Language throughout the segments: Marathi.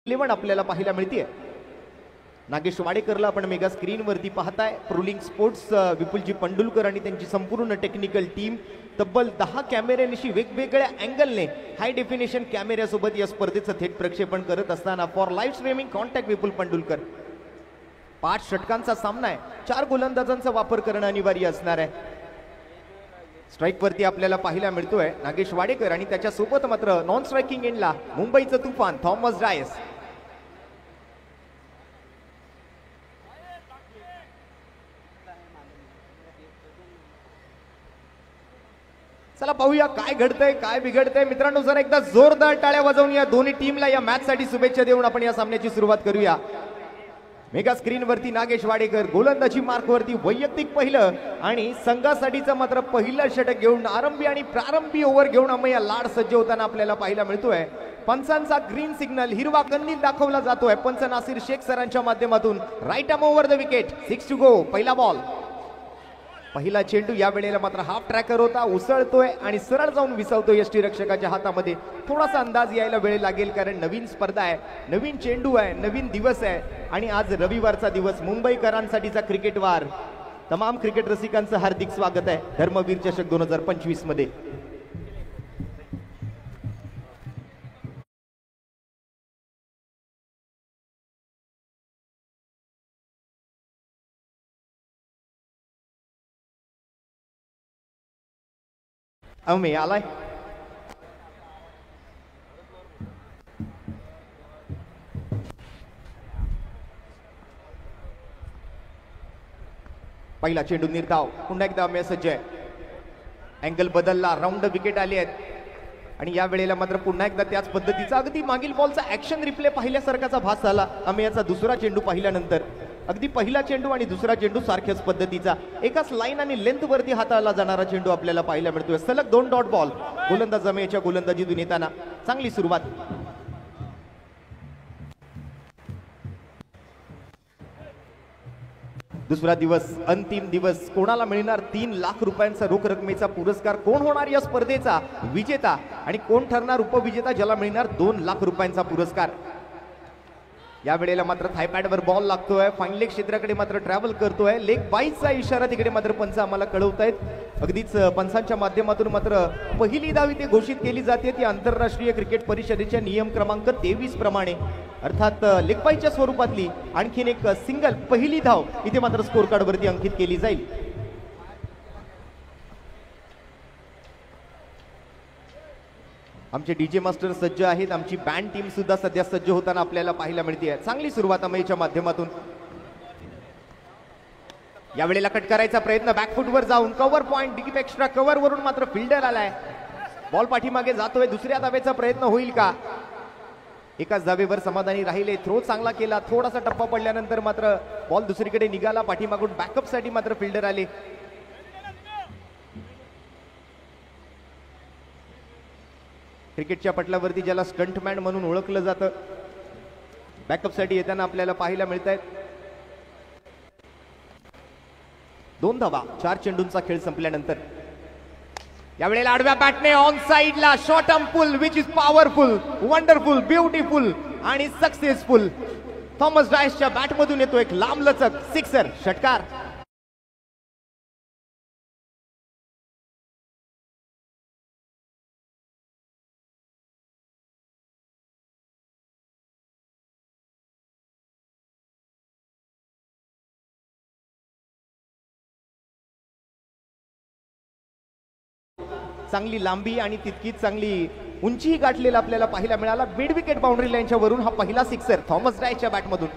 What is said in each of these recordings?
11 आपल्याला पाहायला मिळते। नागेश वाडेकरला आपण मेगा स्क्रीन वरती पाहताय। प्रोलिंग स्पोर्ट्स विपुलजी पंडुलकर आणि त्यांची संपूर्ण टेक्निकल टीम तब्बल 10 कॅमेऱ्यांशी वेगवेगळ्या अँगलने हाय डेफिनेशन कॅमेऱ्यासोबत या स्पर्धेचं थेट प्रक्षेपण करत असताना फॉर लाईव्ह स्ट्रीमिंग कॉन्टॅक्ट विपुल पंडुलकर। 5 षटकांचा सामना आहे, 4 गोलंदाजांचा वापर करणं अनिवार्य असणार आहे। स्ट्राइक वरती आपल्याला पाहायला मिळतोय नागेश वाडेकर आणि त्याच्या सोबत मात्र नॉन स्ट्राइकिंग एंडला मुंबईचं तुफान थॉमस डायस। चला पाहूया काय घडतंय काय बिघडतंय। मित्रांनो जरा एकदा जोरदार टाळ्या वाजवून या दोन्ही टीमला या मॅच साठी शुभेच्छा देऊन आपण या सामन्याची सुरुवात करूया। मेगा स्क्रीन वरती नागेश वाडेकर गोलंदाजी मार्क वरती वैयक्तिक पहिलं आणि संघासाठीचं मात्र पहिलं षटक घेऊन आरंभी आणि प्रारंभी ओव्हर घेऊन अमया लाड सज्ज होताना आपल्याला पाहायला मिळतोय। पंचांचा ग्रीन सिग्नल हिरवा कंदील दाखवला जातोय पंच नासिर शेख सरांच्या माध्यमातून। Right arm over the wicket, 6 to go. पहिला बॉल, पहिला चेंडू या वेळेला मात्र हाफ ट्रॅकर होता, उसळतोय आणि सरळ जाऊन विसावतोय यष्टीरक्षकाच्या हातामध्ये। थोडासा अंदाज यायला वेळ लागेल कारण नवीन स्पर्धा आहे, नवीन चेंडू आहे, नवीन दिवस आहे आणि आज रविवारचा दिवस मुंबईकरांसाठीचा क्रिकेट वार। तमाम क्रिकेट रसिकांचं हार्दिक स्वागत आहे धर्मवीर चषक 2025 मध्ये। अमे आलाय, पहिला चेंडू निर्धाव, पुन्हा एकदा अमे सज्ज आहे। अँगल बदलला, राऊंड विकेट आली आहेत आणि या वेळेला मात्र पुन्हा एकदा त्याच पद्धतीचा अगदी मागील बॉलचा ऍक्शन रिप्ले पाहिल्यासारखाचा भास झाला। अमेयाचा दुसरा चेंडू पाहिल्यानंतर अगदी पहिला चेंडू आणि दुसरा चेंडू सारख्याच पद्धतीचा एकाच लाईन आणि लेंथ वरती हाताळला जाणारा चेंडू आपल्याला पाहायला मिळतोय। सलग 2 डॉट बॉल गोलंदाज अमेयाच्या गोलंदाजीतून येताना चांगली सुरुवात। दुसरा दिवस, अंतिम दिवस, कोणाला मिळणार 3 लाख रुपयांचा रोख रकमेचा पुरस्कार, कोण होणार या स्पर्धेचा विजेता आणि कोण ठरणार उपविजेता ज्याला मिळणार 2 लाख रुपयांचा पुरस्कार। या वेळेला मात्र थायपॅड वर बॉल लागतोय, फाईन लेग क्षेत्राकडे मात्र ट्रॅव्हल करतोय। लेग बाईचा इशारा तिकडे मात्र पंच आम्हाला कळवतायत। अगदीच पंचांच्या माध्यमातून मात्र पहिली धाव इथे घोषित केली जाते ती आंतरराष्ट्रीय क्रिकेट परिषदेच्या नियम क्रमांक 23 प्रमाणे, अर्थात लेग बाईच्या स्वरूपातली आणखीन एक सिंगल पहिली धाव इथे मात्र स्कोर कार्ड वरती अंकित केली जाईल। आमचे डीजे मास्टर सज्ज आहेत, आमची बँड टीम सुद्धा सध्या सज्ज होताना आपल्याला पाहायला मिळते। चांगली सुरुवात अमेयच्या माध्यमातून। या वेळेला कट करायचा प्रयत्न, बॅकफुट वर जाऊन cover point, deep extra cover वरून मात्र फिल्डर आलाय। बॉल पाठीमागे जातोय, दुसऱ्या धावेचा प्रयत्न होईल का? एकाच धावेवर समाधानी राहिले, थ्रो चांगला केला, थोडासा टप्पा पडल्यानंतर मात्र बॉल दुसरीकडे निघाला, पाठीमागून बॅकअप साठी मात्र फिल्डर आले। क्रिकेटच्या पटलावरती ज्याला स्टंटमॅन म्हणून ओळखलं जातं, बॅकअप साठी येताना आपल्याला पाहायला मिळत आहेत। 2 धावा 4 चेंडूंचा खेळ संपल्यानंतर या वेळेला आडव्या बॅटने ऑन साइडला short arm pull which is powerful, wonderful, beautiful आणि सक्सेसफुल। थॉमस डायसच्या बॅट मधून येतो एक लांबलचक सिक्सर, षटकार। चांगली लांबी आणि तितकीच चांगली उंचीही गाठलेला आपल्याला पाहायला मिळाला। मिड विकेट बाउंड्री लाईनच्या वरून हा पहिला सिक्सर थॉमस डायसच्या बॅट मधून।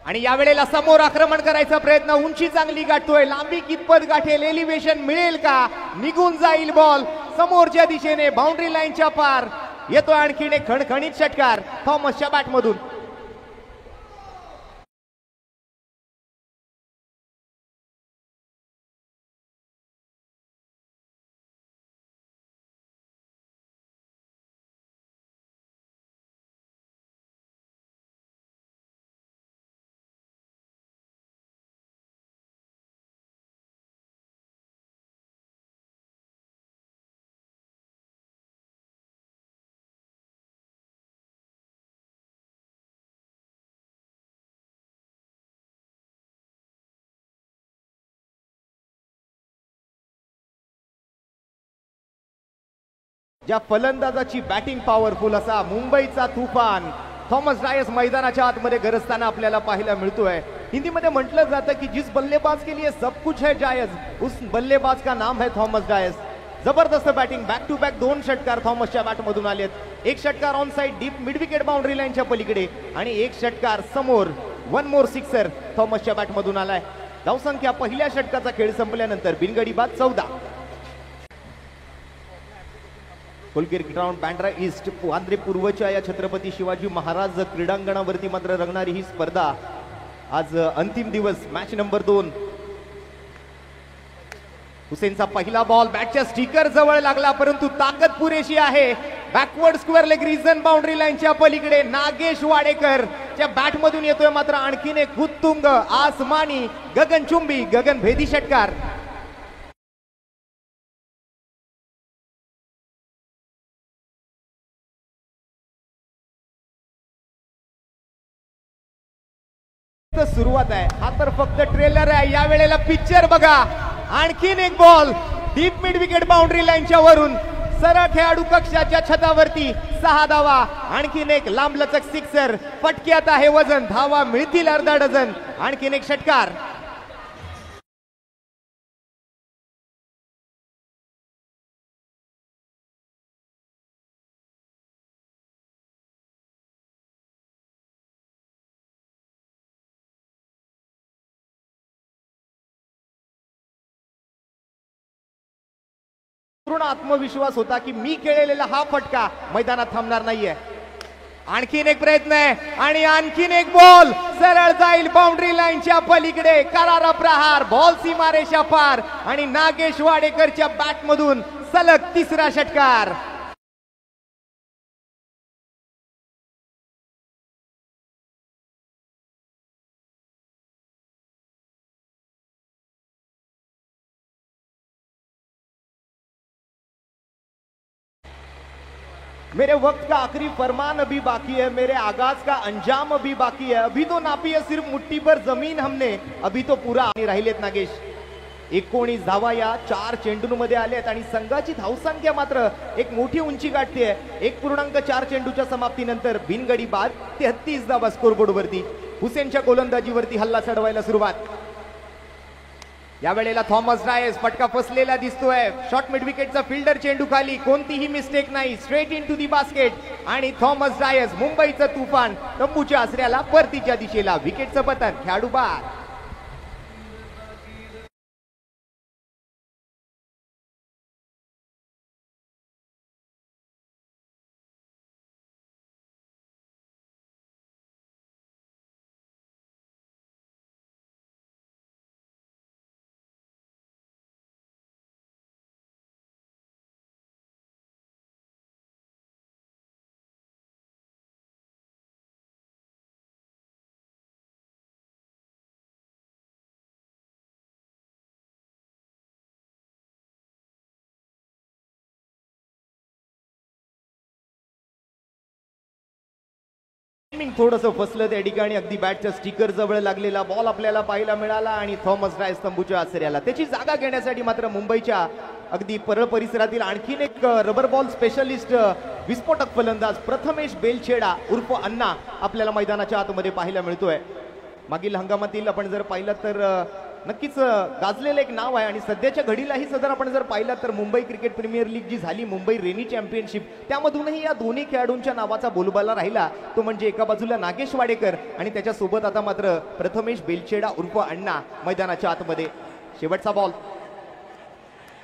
आणि या वेळेला समोर आक्रमण करायचा प्रयत्न, उंची चांगली गाठतोय, लांबी कितपत गाठेल, एलिव्हेशन मिळेल का, निघून जाईल बॉल समोरच्या दिशेने बाउंड्री लाईनच्या पार। येतोय आणखीन एक खणखणीत षटकार थॉमसच्या बॅट मधून। ज्या फलंदाजाची बॅटिंग पॉवरफुल असा मुंबईचा तुफान थॉमस डायस मैदानाच्या आतमध्ये गरजताना आपल्याला पाहायला मिळतोय। हिंदीमध्ये म्हटलं जातं की जिस बल्लेबाज के लिए सब कुछ है जायज उस बल्लेबाज का नाम है थॉमस डायस। जबरदस्त बॅटिंग, बॅक टू बॅक 2 षटकार थॉमसच्या बॅटमधून आलेत। एक षटकार on side deep mid wicket boundary लाईनच्या पलीकडे आणि एक षटकार समोर 1 मोर सिक्सर थॉमसच्या बॅटमधून आलाय। धावसंख्या पहिल्या षटकाचा खेळ संपल्यानंतर बिनगडी बाद 14। Cricket ground Bandra east Vandre पूर्वच्या या छत्रपती शिवाजी महाराज क्रीडांगणावरती मात्र रंगणारी ही स्पर्धा आज अंतिम दिवस मॅच नंबर 2। हुसेनचा पहिला बॉल बॅटच्या स्टिकर जवळ लागला परंतु ताकद पुरेशी आहे। Backward square leg region boundary लाईनच्या पलीकडे नागेश वाडेकर च्या बॅटमधून येतोय मात्र आणखीन एक उत्तुंग आसमानी गगनचुंबी गगनभेदी षटकार। सुरुवात आहे, हा तर फक्त ट्रेलर आहे। या वेळेला पिक्चर बघा, आणखीन एक ball deep mid wicket boundary लाईनच्या वरून सरळ खेळाडू कक्षाच्या छतावरती 6 धावा, आणखीन एक लांबलचक सिक्सर। फटक्यात आहे वजन, धावा मिळतील अर्धा डझन। आणखीन एक षटकार, पूर्ण आत्मविश्वास होता की मी खेळलेला हा फटका मैदानात थांबणार नाहीये। आणखीन एक प्रयत्न आहे आणि आणखीन एक बॉल सरळ जाईल बाउंड्री लाईनच्या पलीकडे। करारा प्रहार, बॉल सीमारेषा पार आणि नागेश वाडेकरच्या बॅटमधून सलग 3रा षटकार। मेरे वक्त का आखिरी फरमान अभी बाकी है, मेरे आगाज का अंजाम अभी बाकी है। अभी तो नापी है सिर्फ मुट्ठी भर जमीन हमने, अभी तो पूरा राहिलेत नागेश। 19 धावा या 4 चेंडूंमध्ये आलेत आणि संघाची धावसंख्या मात्र एक मोठी उंची गाठते। 1.4 चेंडूच्या समाप्तीनंतर बिनगडी बाद 33 धावा स्कोरबोर्डवरती। हुसेनच्या गोलंदाजीवरती हल्ला चढवायला सुरुवात। या वेळेला थॉमस डायस फटका फसलेला दिसतोय। शॉर्ट मिड विकेटचा फिल्डर चेंडू खाली, कोणतीही मिस्टेक नाही, straight into the basket आणि थॉमस डायस मुंबईचं तुफान तंबूच्या आसऱ्याला परतीच्या दिशेला। विकेटचं पतन, खेळाडू बाद। थोडंसं फसलं त्या ठिकाणी, अगदी बॅटच्या स्टिकर जवळ लागलेला बॉल आपल्याला पाहायला मिळाला आणि थॉमस डायस तंबूच्या आसऱ्याला। त्याची जागा घेण्यासाठी मात्र मुंबईच्या अगदी परळ परिसरातील आणखीन एक रबर बॉल स्पेशलिस्ट विस्फोटक फलंदाज प्रथमेश बेलछेडा उर्फ अण्णा आपल्याला मैदानाच्या आतमध्ये पाहायला मिळतोय। मागील हंगामातील आपण जर पाहिलं तर नक्कीच गाजलेलं एक नाव आहे आणि सध्याच्या घडीलाही सदर आपण जर पाहिलं तर मुंबई क्रिकेट प्रीमियर लीग जी झाली, मुंबई रेनी चॅम्पियनशिप, त्यामधूनही या दोन्ही खेळाडूंच्या नावाचा बोलबाला राहिला। तो म्हणजे एका बाजूला नागेश वाडेकर आणि त्याच्या सोबत आता मात्र प्रथमेश बेलछेडा उर्फ अण्णा मैदानाच्या आतमध्ये। शेवटचा बॉल,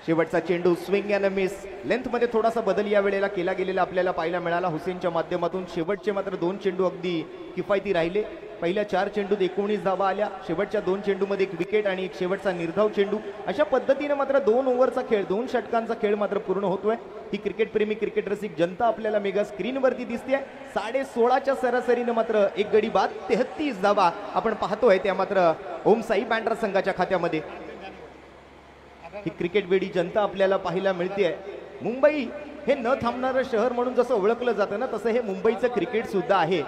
शेवटचा चेंडू, स्विंग अँड मिस। लेंथ मध्ये थोडासा बदल या वेळेला केला गेलेला आपल्याला पाहायला मिळाला हुसेनच्या माध्यमातून। शेवटचे मात्र 2 चेंडू अगदी किफायती राहिले। पहिल्या 4 चेंडूत 19 धावा आल्या, शेवटच्या 2 चेंडूमध्ये 1 विकेट आणि एक शेवटचा निर्धाव चेंडू। अशा पद्धतीने मात्र 2 ओव्हरचा खेळ, 2 षटकांचा खेळ मात्र पूर्ण होतोय। ही क्रिकेट प्रेमी, क्रिकेट रसिक जनता आपल्याला मेगा स्क्रीनवरती दिसते। 16.5च्या सरासरीने मात्र एक गडी बाद 33 धावा आपण पाहतोय त्या मात्र ओम साई बँड्रा संघाच्या खात्यामध्ये। ही क्रिकेट वेडी जनता आपल्याला पाहायला मिळते। मुंबई हे न थांबणारं शहर म्हणून जसं ओळखलं जातं ना, तसं हे मुंबईचं क्रिकेट सुद्धा आहे।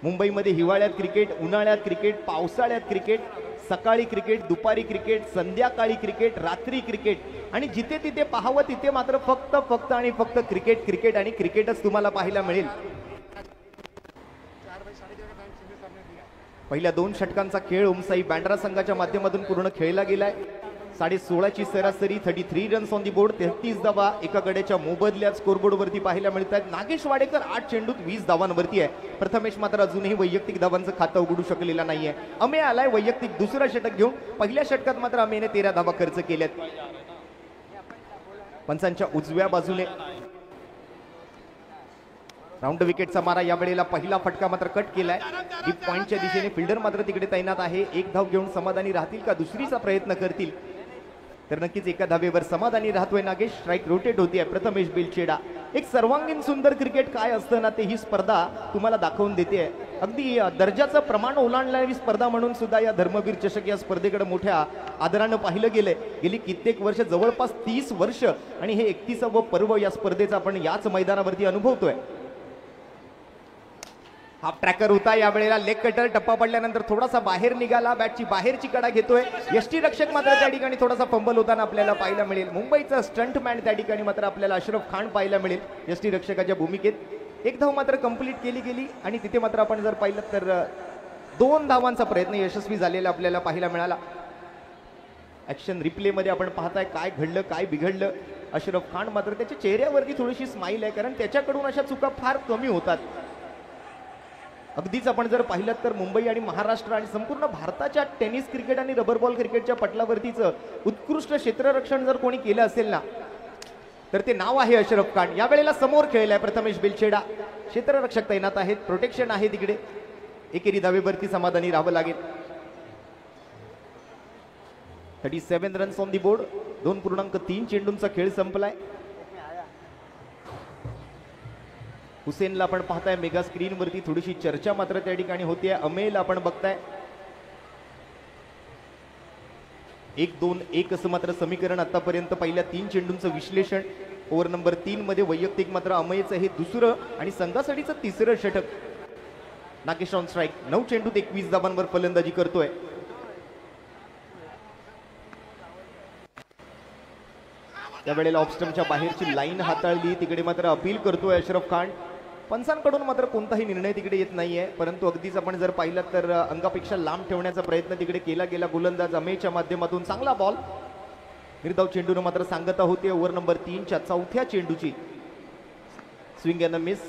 मुंबईमध्ये हिवाळ्यात क्रिकेट, उन्हाळ्यात क्रिकेट, पावसाळ्यात क्रिकेट, सकाळी क्रिकेट, दुपारी क्रिकेट, संध्याकाळी क्रिकेट, रात्री क्रिकेट आणि जिथे तिथे पाहावं तिथे मात्र फक्त आणि फक्त क्रिकेट क्रिकेट आणि क्रिकेटच तुम्हाला पाहायला मिळेल. पहिल्या 2 षटकांचा खेळ ओमसाई बँड्रा संघाच्या माध्यमातून पूर्ण खेळला गेलाय. 16.5ची सरासरी, 33 रन्स ऑन दी बोर्ड, 33 धावा एका गड्याच्या मोबदल्यात स्कोरबोर्ड वरती पाहायला मिळत आहेत. नागेश वाडेकर 8 चेंडूत 20 धावांवरती आहे. प्रथमेश मात्र अजूनही वैयक्तिक धावांचं खातं उघडू शकलेला नाहीये. अमे आलाय वैयक्तिक दुसरं षटक घेऊन. पहिल्या षटकात मात्र अमेने 13 धावा खर्च केल्यात. पंचांच्या उजव्या बाजूने राऊंड विकेटचा मारा, या वेळेला पहिला फटका मात्र कट केलाय. डीप पॉइंटच्या दिशेने फिल्डर मात्र तिकडे तैनात आहे. एक धाव घेऊन समाधानी राहतील का दुसरीचा प्रयत्न करतील, तर नक्कीच एका धावेवर समाधानी राहतोय नागेश. स्ट्राईक रोटेट होतीये प्रथमेश बेलचेडा. एक सर्वांगीण सुंदर क्रिकेट काय असतं ना, ते ही स्पर्धा तुम्हाला दाखवून देते. अगदी दर्जाचं प्रमाण ओलांडणारी स्पर्धा म्हणून सुद्धा या धर्मवीर चषक या स्पर्धेकडे मोठ्या आदरानं पाहिलं गेलंय. गेली कित्येक वर्ष, जवळपास 30 वर्ष, आणि हे 31वं पर्व या स्पर्धेचा आपण याच मैदानावरती अनुभवतोय. हाफ ट्रॅकर होता, या वेळेला लेग कटर. टप्पा पडल्यानंतर थोडासा बाहेर निघाला, बॅटची बाहेरची कडा घेतोय. यष्टी रक्षक मात्र त्या ठिकाणी थोडासा फंबल होताना आपल्याला पाहायला मिळेल. मुंबईचा स्टंटमॅन त्या ठिकाणी मात्र आपल्याला अशरफ खान पाहायला मिळेल यष्टी रक्षकाच्या भूमिकेत. एक धाव मात्र कंप्लीट केली गेली आणि तिथे मात्र आपण जर पाहिलं तर 2 धावांचा प्रयत्न यशस्वी झालेला आपल्याला पाहायला मिळाला. ऍक्शन रिप्ले मध्ये आपण पाहताय काय घडलं काय बिघडलं. अशरफ खान मात्र त्याच्या चेहऱ्यावरती थोडीशी स्माईल आहे, कारण त्याच्याकडून अशा चुका फार कमी होतात. अगदीच आपण जर पाहिलं तर मुंबई आणि महाराष्ट्र आणि संपूर्ण भारताच्या टेनिस क्रिकेट आणि रबर बॉल क्रिकेटच्या पटलावरतीचं उत्कृष्ट क्षेत्ररक्षण जर कोणी केलं असेल ना, तर ते नाव आहे अशरफ खान. या वेळेला समोर खेळलाय प्रथमेश बेलचेडा. क्षेत्ररक्षक तैनात आहेत, प्रोटेक्शन आहे तिकडे. एकेरी धावेवरती समाधानी राहावं लागेल. 37 रन्स ऑन दी बोर्ड. 2.3 चेंडूंचा खेळ संपलाय. हुसेनला आपण पाहताय मेगा स्क्रीन वरती, थोडीशी चर्चा मात्र त्या ठिकाणी होतीये. अमेल आपण बघताय 1-2-1 असं मात्र समीकरण आतापर्यंत. पहिल्या 3 चेंडूंचं विश्लेषण. ओव्हर नंबर 3 मध्ये वैयक्तिक मात्र अमेयचं हे दुसरं आणि संघासाठीचं तिसरं षटक. Nagesh on strike. 9 चेंडूत 21 धावांवर फलंदाजी करतोय. त्यावेळेला ऑफस्टमच्या बाहेरची लाईन हाताळली, तिकडे मात्र अपील करतोय अशरफ खान. पंचांकडून मात्र कोणताही निर्णय तिकडे येत नाहीये, परंतु अगदीच आपण जर पाहिलं तर अंगापेक्षा लांब ठेवण्याचा प्रयत्न तिकडे केला गेला गोलंदाज अमेच्या माध्यमातून. चांगला बॉल. निर्धाव चेंडून मात्र सांगता होते. ओव्हर नंबर 3च्या 4थ्या चेंडूची स्विंग अँड मिस.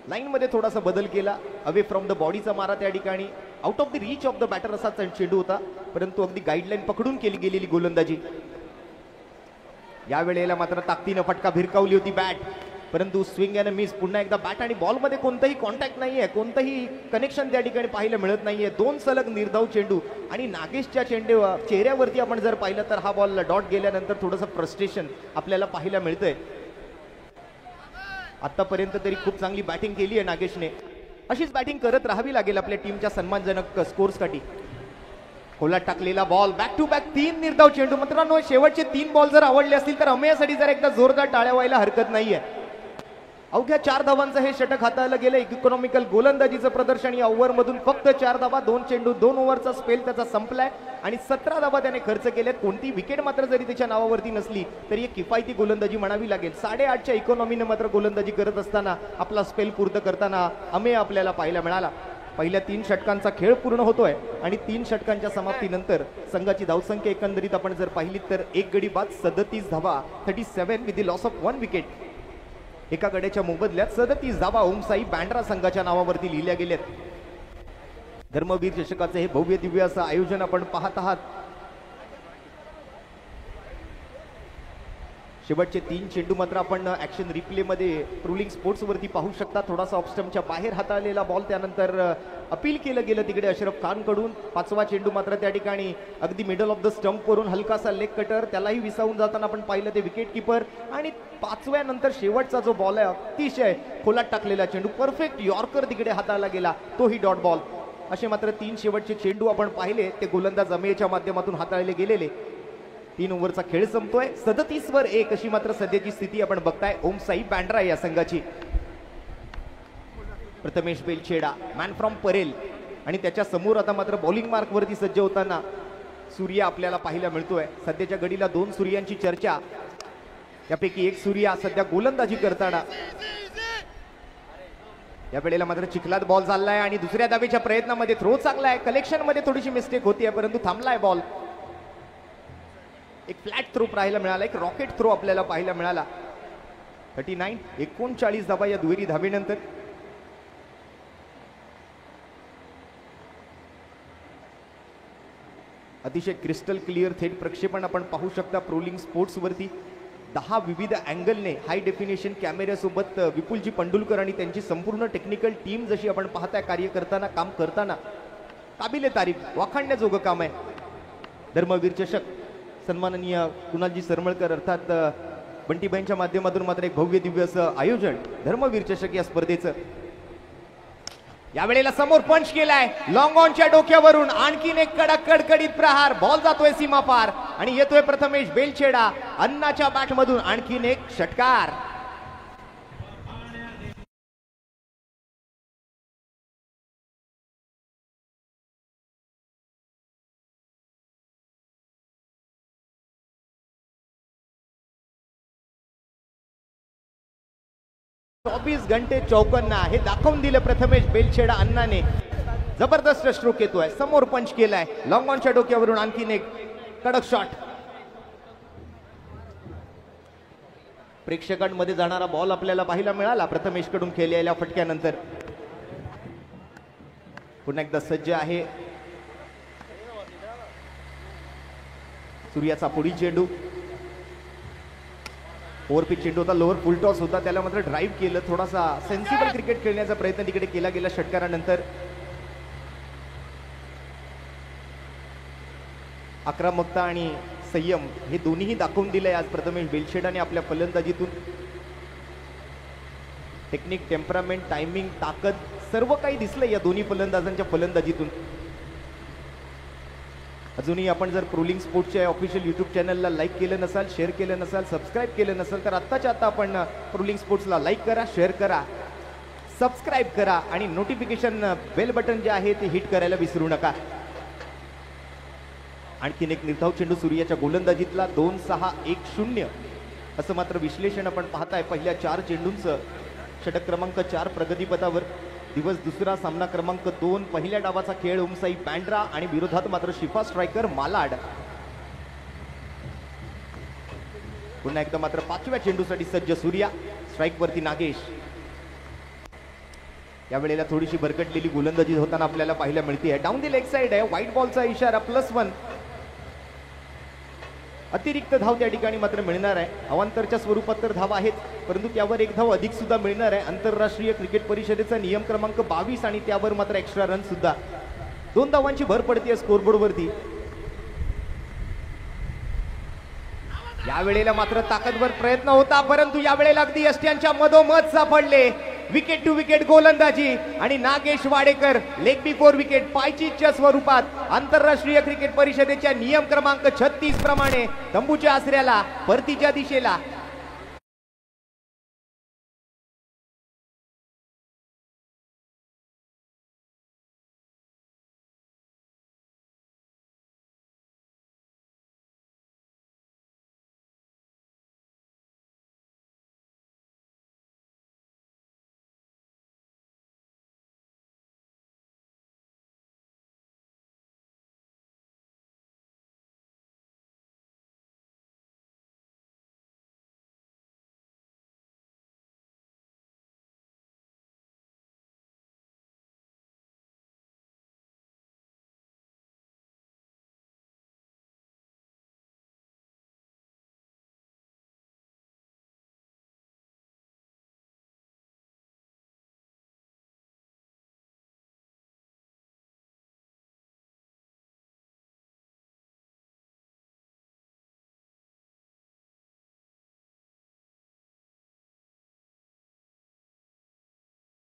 लाईन मध्ये थोडासा बदल केला. अवे फ्रॉम द बॉडीचा मारा त्या ठिकाणी. Out of the reach of the batter असा चेंडू होता, परंतु अगदी गाईडलाईन पकडून केली गेलेली गोलंदाजी. या वेळेला मात्र ताकदीनं फटका भिरकावली होती बॅट, परंतु स्विंग अँड मिस. पुन्हा एकदा बॅट आणि बॉल मध्ये कोणताही कॉन्टॅक्ट नाहीये, कोणतंही कनेक्शन त्या ठिकाणी पाहायला मिळत नाहीये. 2 सलग निर्धाव चेंडू आणि नागेशच्या चेहऱ्यावरती आपण जर पाहिलं तर हा बॉल डॉट गेल्यानंतर थोडंसं फ्रस्ट्रेशन आपल्याला पाहायला मिळतंय. आतापर्यंत तरी खूप चांगली बॅटिंग केली आहे नागेशने. अशीच बॅटिंग करत राहावी लागेल आपल्या टीमच्या सन्मानजनक स्कोर्ससाठी. खोलात टाकलेला बॉल. बॅक टू बॅक 3 निर्धाव चेंडू. मित्रांनो, शेवटचे 3 बॉल जर आवडले असतील तर अमेयासाठी जर एकदा जोरदार टाळ्या व्हायला हरकत नाहीये. अवघ्या 4 धावांचं हे षटक हाताळलं गेलं. इकॉनॉमिकल गोलंदाजीचं प्रदर्शन. या ओव्हर मधून फक्त 4 धावा, 2 चेंडू, 2 ओव्हरचा स्पेल त्याचा संपलाय आणि 17 धावा त्याने खर्च केल्यात. कोणती विकेट मात्र जरी त्याच्या नावावरती नसली तरी एक किफायती गोलंदाजी म्हणावी लागेल. 8.5च्या इकॉनॉमीने मात्र गोलंदाजी करत असताना आपला स्पेल पूर्ण करताना अमेय आपल्याला पाहायला मिळाला. पहिल्या 3 षटकांचा खेळ पूर्ण होतोय आणि 3 षटकांच्या समाप्तीनंतर संघाची धावसंख्या एकंदरीत आपण जर पाहिली तर 1 गडी बाद 37 धावा, 37 with the loss of 1 wicket. एका गड्याच्या मोबदल्यात 37 धावा ओमसाई बँड्रा संघाच्या नावावरती लिहिल्या गेल्यात. धर्मवीर चषकाचे हे भव्य दिव्य असं आयोजन आपण पाहत आहात. शेवटचे 3 चेंडू मात्र आपण ऍक्शन रिप्ले मध्ये ट्रुलिंग स्पोर्ट्स वरती पाहू शकता. थोडासा ऑफस्टमच्या बाहेर हाताळलेला बॉल, त्यानंतर अपील केलं गेलं तिकडे अशरफ खान कडून. 5वा चेंडू मात्र त्या ठिकाणी अगदी मिडल ऑफ द स्टंप वरून हलकासा लेग कटर, त्यालाही विसावून जाताना आपण पाहिलं ते विकेट किपर. आणि 5व्या नंतर शेवटचा जो बॉल आहे अतिशय खोलात टाकलेला चेंडू, परफेक्ट यॉर्कर तिकडे हाताळला गेला, तोही डॉट बॉल. असे मात्र 3 शेवटचे चेंडू आपण पाहिले ते गोलंदाज अमेयच्या माध्यमातून हाताळले गेलेले. 3 ओव्हरचा खेळ संपतोय. 37वर 1 अशी मात्र सध्याची स्थिती आपण बघताय ओमसाई बँड्रा या संघाची. प्रथमेश बेलचेडा, मॅन फ्रॉम परेल, आणि त्याच्या समोर आता मात्र बॉलिंग मार्क वरती सज्ज होताना सूर्य आपल्याला पाहायला मिळतोय. सध्याच्या घडीला 2 सूर्यांची चर्चा, त्यापैकी एक सूर्य सध्या गोलंदाजी करताना. या वेळेला मात्र चिखलात बॉल चाललाय आणि दुसऱ्या धावेच्या प्रयत्नामध्ये थ्रो चांगला आहे. कलेक्शन मध्ये थोडीशी मिस्टेक होती आहे, परंतु थांबलाय बॉल. एक फ्लॅट थ्रो पाहायला मिळाला, एक रॉकेट थ्रो आपल्याला पाहायला मिळाला. 39 39 धावा या दुहेरी धावेनंतर. अतिशय क्रिस्टल क्लिअर थेट प्रक्षेपण आपण पाहू शकता प्रोलिंग स्पोर्ट्स वरती. 10 विविध अँगलने हाय डेफिनेशन कॅमेऱ्यासोबत विपुलजी पंडुलकर आणि त्यांची संपूर्ण टेक्निकल टीम जशी आपण पाहताय कार्य करताना, काम करताना काबिले तारीफ, वाखाणण्याजोगं काम आहे. धर्मवीर चषक सन्माननीय कुणालजी सरमळकर अर्थात बंटीबाईंच्या माध्यमातून मात्र एक भव्य दिव्य असं आयोजन धर्मवीर चषक या स्पर्धेचं. यावेळेला समोर पंच केलाय लॉंग ऑनच्या डोक्यावरून. आणखीन एक कडक कडकडीत प्रहार. बॉल जातोय सीमा पार आणि येतोय प्रथमेश बेलछेडा. अन्नाच्या बॅट मधून आणखीन एक षटकार. चौबीस घंटे चौकन्ना हे दाखवून दिलं प्रथमेश बेलछेडा अण्णाने. जबरदस्त स्ट्रोक येतोय. समोर पंच केलाय लॉंग ऑनच्या डोक्यावरून. आणखीन एक कडक शॉट. प्रेक्षकांमध्ये जाणारा बॉल आपल्याला पाहायला मिळाला प्रथमेश कडून खेळलेल्या फटक्यानंतर. पुन्हा एकदा सज्ज आहे सूर्याचा पुढील चेंडू. ओव्हर पिच चेंडू होता, लोअर फुल टॉस होता, त्याला मात्र ड्राईव्ह केलं. थोडासा सेन्सिबल क्रिकेट खेळण्याचा प्रयत्न तिकडे केला गेला षटकारानंतर. आक्रमकता आणि संयम हे दोन्हीही दाखवून दिलंय आज प्रथमेश बेलछेडाने आपल्या फलंदाजीतून. टेक्निक, टेम्परामेंट, टायमिंग, ताकद सर्व काही दिसलंय या दोन्ही फलंदाजांच्या फलंदाजीतून. अजूनही आपण जर प्रोलिंग स्पोर्ट्सच्या ऑफिशियल यूट्यूब चॅनलला लाईक केलं नसाल, शेअर केलं नसाल, सबस्क्राईब केलं नसाल तर आत्ताच्या आत्ता आपण प्रोलिंग स्पोर्ट्सला लाईक करा, शेअर करा, सबस्क्राईब करा आणि नोटिफिकेशन बेल बटन जे आहे ते हिट करायला विसरू नका. आणखीन एक निर्धाव चेंडू सूर्याच्या गोलंदाजीतला. 2-6-1-0 असं मात्र विश्लेषण आपण पाहताय पहिल्या 4 चेंडूंचं. षटक क्रमांक 4 प्रगतीपथावर. दिवस दुसरा, सामना क्रमांक 2. पहिल्या डावाचा खेळ ओमसाई बँड्रा आणि विरोधात मात्र शिफा स्ट्रायकर मालाड. पुन्हा एकदा मात्र 5व्या चेंडूसाठी सज्ज सूर्या. स्ट्राईक वरती नागेश. यावेळेला थोडीशी भरकटलेली गोलंदाजी होताना आपल्याला पाहायला मिळते. डाऊन दी लेग साइड आहे. व्हाईट बॉलचा इशारा. +1. अतिरिक्त धाव त्या ठिकाणी मात्र मिळणार आहे. अवांतरच्या स्वरूपात तर धाव आहेत, परंतु त्यावर एक धाव अधिक सुद्धा मिळणार आहे. आंतरराष्ट्रीय क्रिकेट परिषदेचा नियम क्रमांक 22 आणि त्यावर मात्र एक्स्ट्रा रन सुद्धा. 2 धावांची भर पडते स्कोरबोर्ड वरती. यावेळेला मात्र ताकदवर प्रयत्न होता, परंतु यावेळेला अगदी यष्ट्यांच्या मधोमध सापडले. विकेट टू विकेट गोलंदाजी आणि Nagesh Wadekar leg before wicket पायचीच्या स्वरूपात. आंतरराष्ट्रीय क्रिकेट परिषदेच्या नियम क्रमांक 36 प्रमाणे तंबूच्या आसऱ्याला परतीच्या दिशेला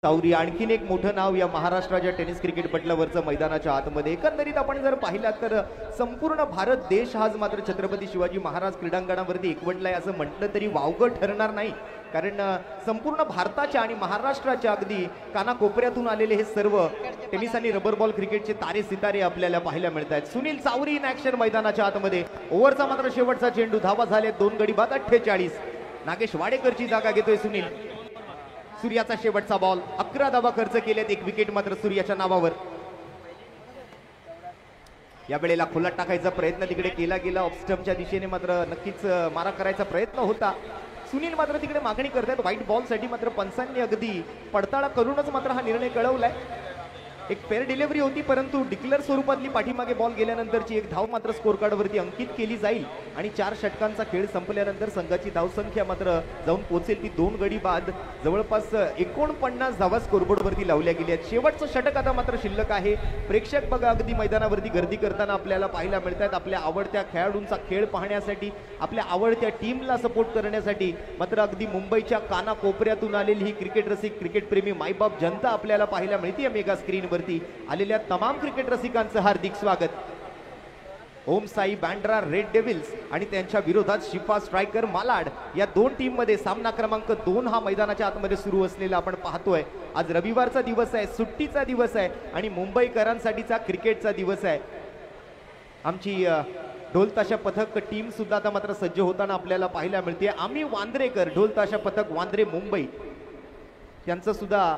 सावरी. आणखीन एक मोठं नाव या महाराष्ट्राच्या टेनिस क्रिकेट पटलावरचं मैदानाच्या आतमध्ये. एकंदरीत आपण जर पाहिलात तर संपूर्ण भारत देश आज मात्र छत्रपती शिवाजी महाराज क्रीडांगणावरती एकवटलाय असं म्हटलं तरी वावगं ठरणार नाही. कारण संपूर्ण भारताच्या आणि महाराष्ट्राच्या अगदी कानाकोपऱ्यातून आलेले हे सर्व टेनिस आणि रबर बॉल क्रिकेटचे तारे सितारे आपल्याला पाहायला मिळत आहेत. सुनील चावरी इन ऍक्शन मैदानाच्या आतमध्ये. ओव्हरचा मात्र शेवटचा चेंडू. धावा झाले 2 गडी बाद 48. नागेश वाडेकरची जागा घेतोय सुनील. सूर्याचा शेवटचा बॉल. 11 धावा खर्च केलेत. 1 विकेट मात्र सूर्याच्या नावावर. या वेळेला खुला टाकायचा प्रयत्न तिकडे केला गेला. ऑफस्टम्पच्या दिशेने मात्र नक्कीच मारा करायचा प्रयत्न होता. सुनील मात्र तिकडे मागणी करतायत व्हाईट बॉल साठी. मात्र पंचांनी अगदी पडताळा करूनच मात्र हा निर्णय कळवलाय. एक फेअर डिलिव्हरी होती, परंतु डिक्लेअर स्वरूपातली पाठीमागे बॉल गेल्यानंतरची एक धाव मात्र स्कोर कार्ड वरती अंकित केली जाईल. आणि 4 षटकांचा खेळ संपल्यानंतर संघाची धावसंख्या मात्र जाऊन पोहोचेल ती 2 गडी बाद. जवळपास 49 धावा स्कोरबोर्ड वरती लावल्या गेल्या आहेत. शेवटचं षटक आता मात्र शिल्लक आहे. प्रेक्षक बघा अगदी मैदानावरती गर्दी करताना आपल्याला पाहायला मिळतात. आपल्या आवडत्या खेळाडूंचा खेळ पाहण्यासाठी, आपल्या आवडत्या टीमला सपोर्ट करण्यासाठी मात्र अगदी मुंबईच्या कानाकोपऱ्यातून आलेली ही क्रिकेट रसिक, क्रिकेट प्रेमी मायबाप जनता आपल्याला पाहायला मिळते. मेगा स्क्रीनवर आलेल्या तमाम क्रिकेट रसिकांचं हार्दिक स्वागत. ओम साई बँड्रा रेड डेव्हिल्स आणि त्यांच्या विरोधात शिफा स्ट्रायकर मालाड या 2 टीम मध्ये सामना क्रमांक 2 हा मैदानाच्या आतमध्ये सुरू असलेला आपण पाहतोय. आज रविवारचा दिवस आहे, सुट्टीचा दिवस आहे आणि मुंबईकरांसाठीचा क्रिकेटचा दिवस आहे. आमची ढोल ताशा पथक टीम सुद्धा आता मात्र सज्ज होताना आपल्याला पाहायला मिळते. आम्ही वांद्रेकर ढोल ताशा पथक वांद्रे मुंबई यांचं सुद्धा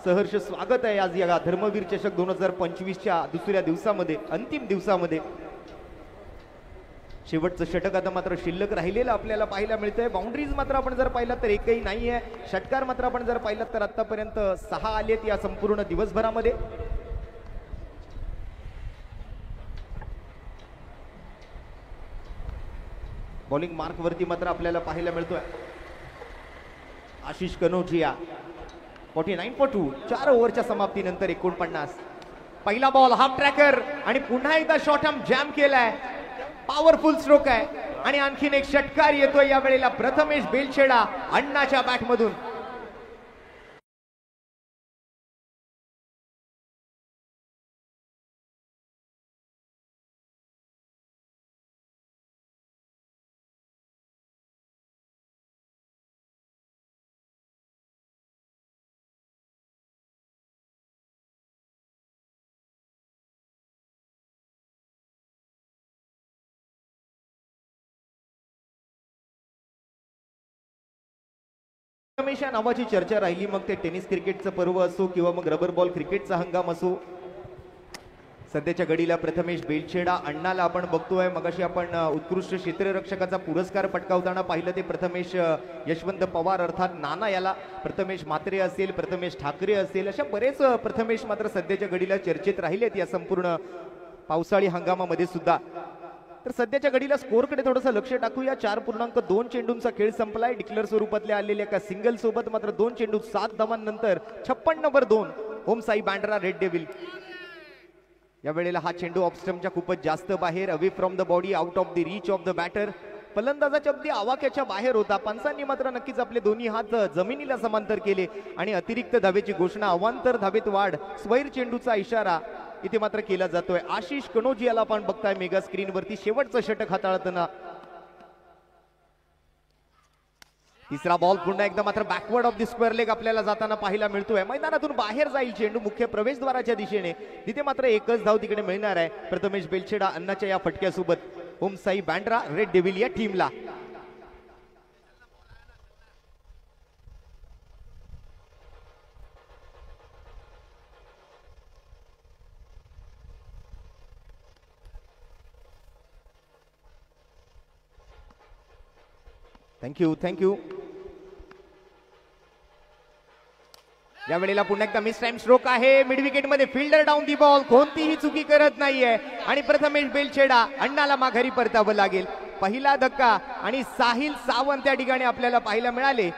सहर्ष स्वागत आहे आज या धर्मवीर चषक 2025च्या दुसऱ्या दिवसामध्ये, अंतिम दिवसामध्ये. शेवटचं षटक आता मात्र शिल्लक राहिलेलं आपल्याला पाहायला मिळतंय. बाउंड्रीज मात्र आपण जर पाहिलं तर एकही नाही आहे. षटकार मात्र आपण जर पाहिलं तर आतापर्यंत 6 आलेत या संपूर्ण दिवसभरामध्ये. बॉलिंग मार्क वरती मात्र आपल्याला पाहायला मिळतोय आशिष कनोजिया. 49 4 ओव्हरच्या समाप्तीनंतर 49. पहिला बॉल हाफ ट्रॅकर आणि पुन्हा एकदा शॉर्ट आर्म जॅम केलाय. पॉवरफुल स्ट्रोक आहे आणि आणखीन एक षटकार येतोय या वेळेला प्रथमेश बेलछेडा अण्णाच्या बॅटमधून. रमेश या नावाची चर्चा राहिली, मग ते टेनिस क्रिकेटचं पर्व असो किंवा मग रबर बॉल क्रिकेटचा हंगाम असो. सध्याच्या घडीला प्रथमेश बेलछेडा अण्णाला आपण बघतोय. मगाशी आपण उत्कृष्ट क्षेत्ररक्षकाचा पुरस्कार पटकावताना पाहिलं ते प्रथमेश यशवंत पवार अर्थात नाना याला. प्रथमेश म्हात्रे असेल, प्रथमेश ठाकरे असेल, अशा बरेच प्रथमेश मात्र सध्याच्या घडीला चर्चेत राहिलेत या संपूर्ण पावसाळी हंगामामध्ये सुद्धा. तर सध्याच्या घडीला स्कोरकडे थोडंसं लक्ष टाकूया. 4.2 चेंडूंचा खेळ संपलाय. डिक्लेअर स्वरूपातले आलेल्या एका सिंगल सोबत मात्र 2 चेंडू 7 धावांनंतर 56 ओम साई बँड्रा रेड डेव्हिल. या वेळेला हा चेंडू ऑफस्टम्पच्या खूपच जास्त बाहेर, away from the body, out of the reach of the batter. फलंदाजाच्या अगदी आवाक्याच्या बाहेर होता. पंचांनी मात्र नक्कीच आपले दोन्ही हात जमिनीला समांतर केले आणि अतिरिक्त धावेची घोषणा, अवांतर धावेत वाढ, स्वैर चेंडूचा इशारा इथे मात्र केला जातोय. आशिष कनोजियाला आपण बघताय मेगा स्क्रीन वरती शेवटचं षटक हाताळताना. तिसरा बॉल पुन्हा एकदा मात्र backward of the square leg आपल्याला जाताना पाहायला मिळतोय. मैदानातून बाहेर जाईल चेंडू मुख्य प्रवेशद्वाराच्या दिशेने. तिथे मात्र एकच धाव तिकडे मिळणार आहे प्रथमेश बेलछेडा अण्णाच्या या फटक्यासोबत ओम साई बँड्रा रेड डेव्हिल या टीमला. थँक्यू. या वेळेला पुन्हा एकदा मिस टाइम स्ट्रोक आहे. मिड विकेट मध्ये फिल्डर डाऊन दी बॉल, कोणतीही चुकी करत नाहीये आणि प्रथमेश बेलछेडा अण्णाला माघारी परतावं लागेल. पहिला धक्का आणि साहिल सावंत त्या ठिकाणी आपल्याला पाहायला मिळाले.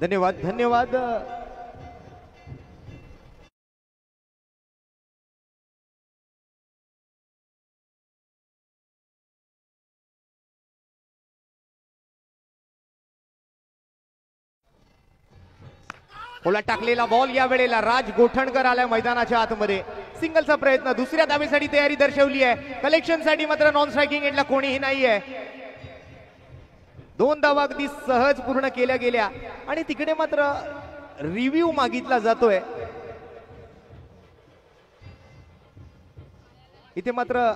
धन्यवाद धन्यवाद. ओला टाकलेला बॉल या वेळेला राज गोठणकर आलाय मैदानाच्या आतमध्ये. सिंगलचा प्रयत्न, दुसऱ्या धावेसाठी तयारी दर्शवली आहे. कलेक्शन साठी मात्र नॉन स्ट्रायकिंग एंडला कोणीही नाहीये. 2 धावा अगदी सहज पूर्ण केल्या गेल्या आणि तिकडे मात्र रिव्ह्यू मागितला जातोय. इथे मात्र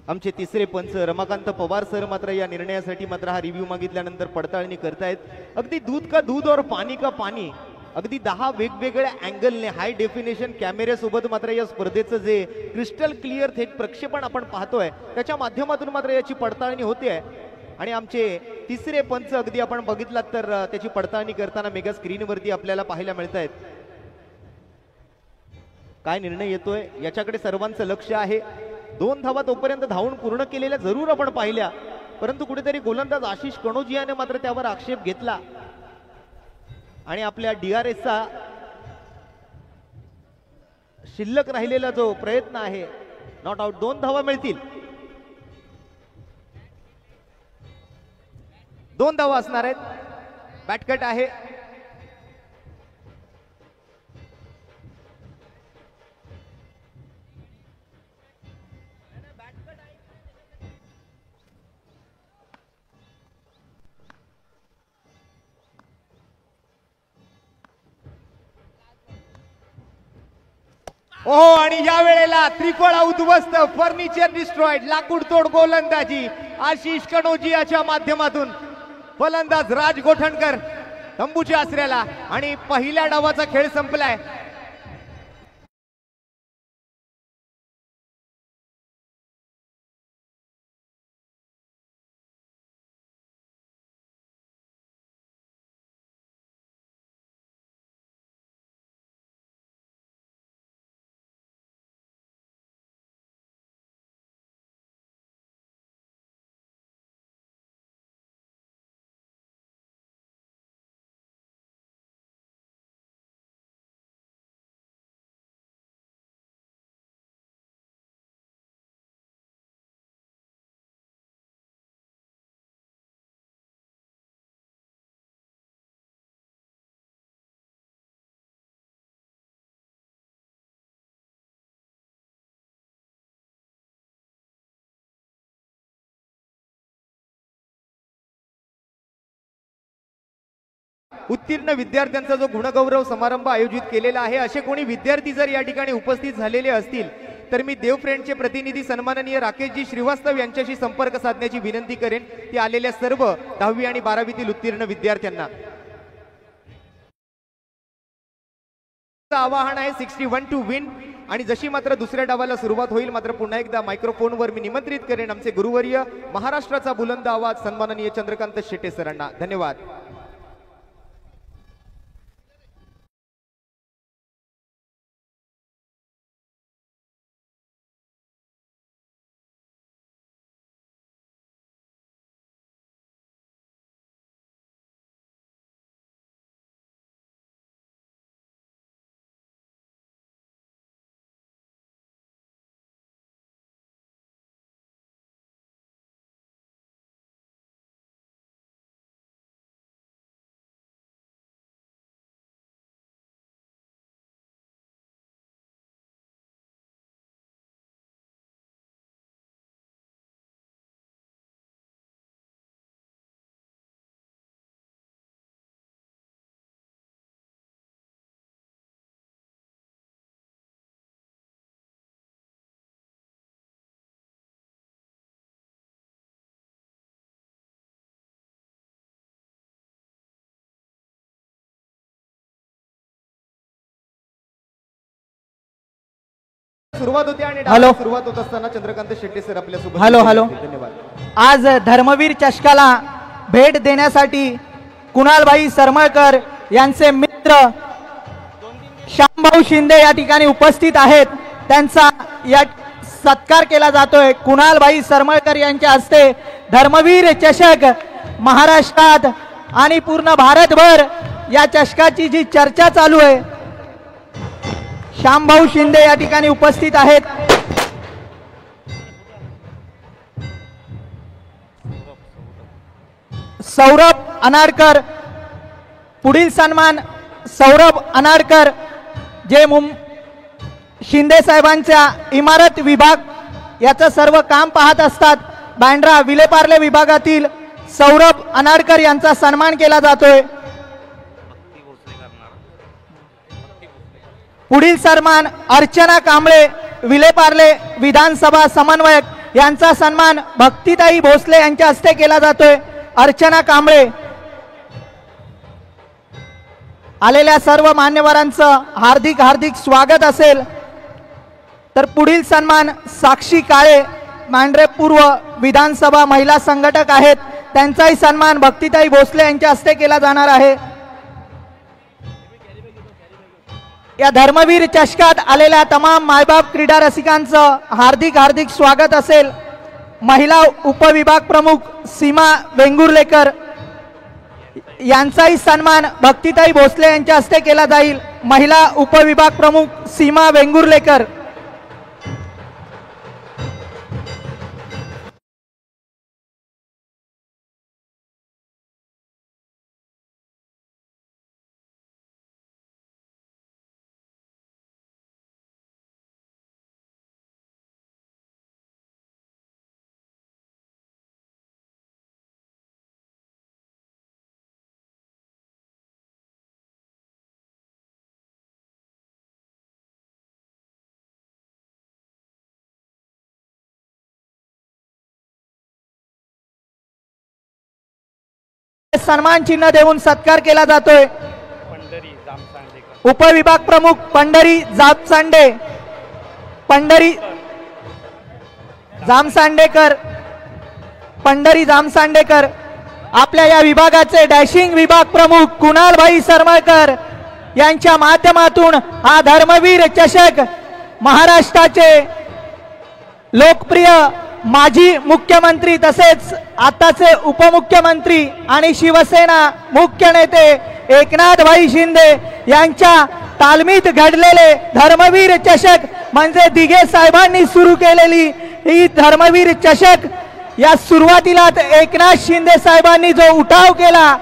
आमचे तिसरे पंच रमाकांत पवार सर मात्र या निर्णयासाठी मात्र हा रिव्ह्यू मागितल्यानंतर पडताळणी करतायत. अगदी दूध का दूध और पाणी का पाणी, अगदी 10 वेगवेगळ्या अँगलने हाय डेफिनेशन कॅमेऱ्यासोबत मात्र या स्पर्धेचं जे क्रिस्टल क्लिअर थेट प्रक्षेपण आपण पाहतोय त्याच्या माध्यमातून मात्र याची पडताळणी होते. आणि आमचे तिसरे पंच अगदी आपण बघितलात तर त्याची पडताळणी करताना मेगा स्क्रीनवरती आपल्याला पाहायला मिळत आहेत. काय निर्णय येतोय याच्याकडे सर्वांचं लक्ष आहे. 2 धावा तोपर्यंत धावून पूर्ण केलेल्या जरूर आपण पाहिल्या, परंतु कुठेतरी गोलंदाज आशिष कणोजियाने मात्र त्यावर आक्षेप घेतला आणि आपल्या डीआरएसचा शिल्लक राहिलेला जो प्रयत्न आहे नॉट आउट. 2 धावा मिळतील. 2 धावा असणार आहेत. बॅटकट आहे. ओहो, आणि या वेळेला त्रिफळा उद्ध्वस्त, फर्निचर डिस्ट्रॉइड, लाकूड तोड गोलंदाजी आशिष कणोजियाच्या माध्यमातून. फलंदाज राज गोठणकर तंबूच्या आसऱ्याला आणि पहिल्या डावाचा खेळ संपलाय. उत्तीर्ण विद्यार्थ्यांचा जो गुणगौरव समारंभ आयोजित केलेला आहे, असे कोणी विद्यार्थी जर या ठिकाणी उपस्थित झालेले असतील तर मी देवफ्रेंडचे प्रतिनिधी सन्माननीय राकेशजी श्रीवास्तव यांच्याशी संपर्क साधण्याची विनंती करेन. ते आलेल्या सर्व 10वी आणि 12वीतील उत्तीर्ण विद्यार्थ्यांना आवाहन आहे 61 टू विन. आणि जशी मात्र दुसऱ्या डावाला सुरुवात होईल मात्र पुन्हा एकदा मायक्रोफोनवर मी निमंत्रित करेन आमचे गुरुवर्य महाराष्ट्राचा बुलंद आवाज सन्माननीय चंद्रकांत शेटे सरांना. धन्यवाद. सुरुवात होते आणि हॅलो. डावाला सुरुवात होत असताना चंद्रकांत शेट्टी सर आपल्या सोबत हॅलो, हॅलो. धन्यवाद. आज धर्मवीर चषकाला भेट देण्यासाठी कुणालभाई सरमळकर यांचे मित्र श्यामभाऊ शिंदे या ठिकाणी उपस्थित आहेत. त्यांचा या सत्कार केला जातोय. कुणालभाई सरमळकर यांच्या हस्ते धर्मवीर चषक महाराष्ट्रात आणि पूर्ण भारतभर या चषकाची जी चर्चा चालू आहे, श्यामभाऊ शिंदे या ठिकाणी उपस्थित आहेत. सौरभ अनाडकर, पुढील सन्मान सौरभ अनाडकर जे शिंदे साहेबांच्या इमारत विभाग याचं सर्व काम पाहत असतात. बँड्रा विलेपार्ले विभागातील सौरभ अनाडकर यांचा सन्मान केला जातोय. पुढील सन्मान अर्चना कांबळे, विलेपार्ले विधानसभा समन्वयक यांचा सन्मान भक्तिताई भोसले यांच्या हस्ते केला जातोय. अर्चना कांबळे. आलेल्या सर्व मान्यवरांचं हार्दिक हार्दिक स्वागत असेल. तर पुढील सन्मान साक्षी काळे, मांढरे पूर्व विधानसभा महिला संघटक आहेत. त्यांचाही सन्मान भक्तिताई भोसले यांच्या हस्ते केला जाणार आहे. या धर्मवीर चषकात आलेल्या तमाम मायबाप क्रीडा रसिकांचं हार्दिक हार्दिक स्वागत असेल. महिला उपविभाग प्रमुख सीमा वेंगुर्लेकर यांचाही सन्मान भक्तिताई भोसले यांच्या हस्ते केला जाईल. महिला उपविभाग प्रमुख सीमा वेंगुर्लेकर. सन्मान चिन्ह देऊन सत्कार केला जातोय. उपविभाग प्रमुख पंढरी जामसांडे, पंढरी जामसांडेकर, पंढरी जामसांडेकर. आपल्या या विभागाचे डॅशिंग विभाग प्रमुख कुणालभाई सरमळकर यांच्या माध्यमातून हा धर्मवीर चषक महाराष्ट्राचे लोकप्रिय माजी मुख्यमंत्री तसेच आताचे उपमुख्यमंत्री आणि शिवसेना मुख्य नेते एकनाथभाई शिंदे यांच्या तालमीत घडलेले धर्मवीर चषक म्हणजे दिघे साहेबांनी सुरू केलेली ही धर्मवीर चषक. या सुरुवातीलाच एकनाथ शिंदे साहेबांनी जो उठाव केला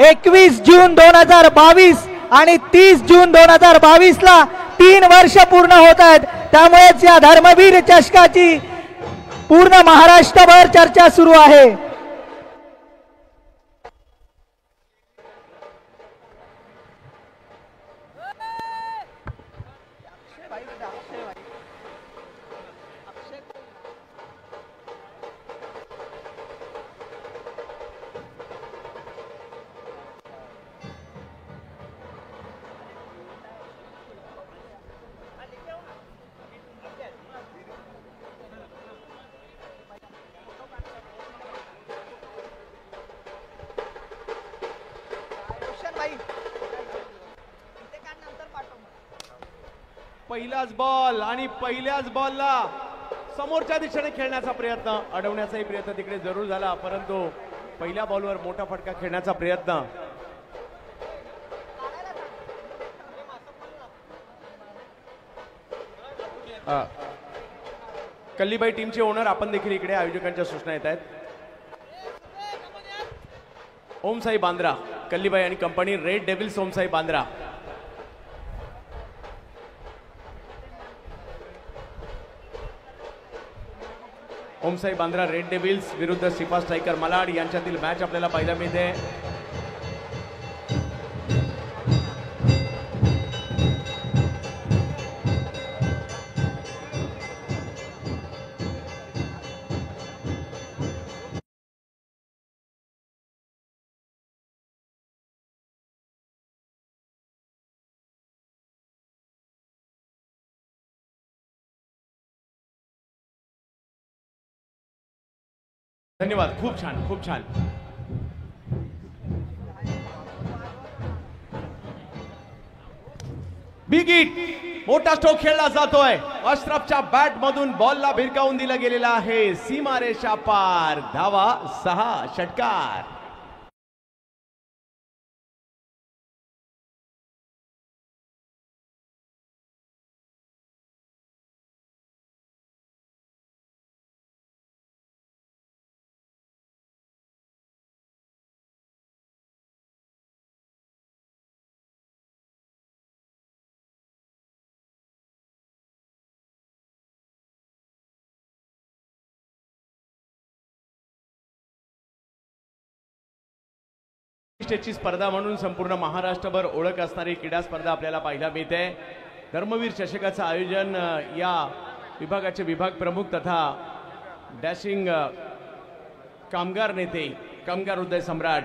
21 जून 2022 आणि 30 जून 2022 ला 3 वर्ष पूर्ण होत आहेत. त्यामुळेच या धर्मवीर चषकाची पूर्ण महाराष्ट्रभर चर्चा सुरू आहे. पहिलाच बॉल आणि पहिल्याच बॉलला समोरच्या दिशेने खेळण्याचा प्रयत्न, अडवण्याचाही प्रयत्न तिकडे जरूर झाला, परंतु पहिल्या बॉलवर मोठा फटका खेळण्याचा प्रयत्न. कल्लीबाई टीमचे ओनर आपण देखील इकडे आयोजकांच्या सूचना येत आहेत. ओमसाई बांद्रा, कल्लीबाई आणि company, red devil's Om Sai Bandra. Om Sai Bandra red devil's विरुद्ध सिपा स्ट्रायकर मलाड यांच्यातील मॅच आपल्याला पाहायला मिळते. धन्यवाद. खूप छान, खूप छान. बिग हिट, मोठा स्ट्रोक खेळला जातोय. अशरफच्या बॅट मधून बॉलला भिरकावून दिला गेलेला आहे. सीमारेषा पार. धावा 6. षटकार. ची स्पर्धा म्हणून संपूर्ण महाराष्ट्रभर ओळख असणारी क्रीडा स्पर्धा आपल्याला पाहायला मिळते. धर्मवीर चषकाचं आयोजन या विभागाचे विभाग प्रमुख तथा डॅशिंग कामगार नेते, कामगार हृदय सम्राट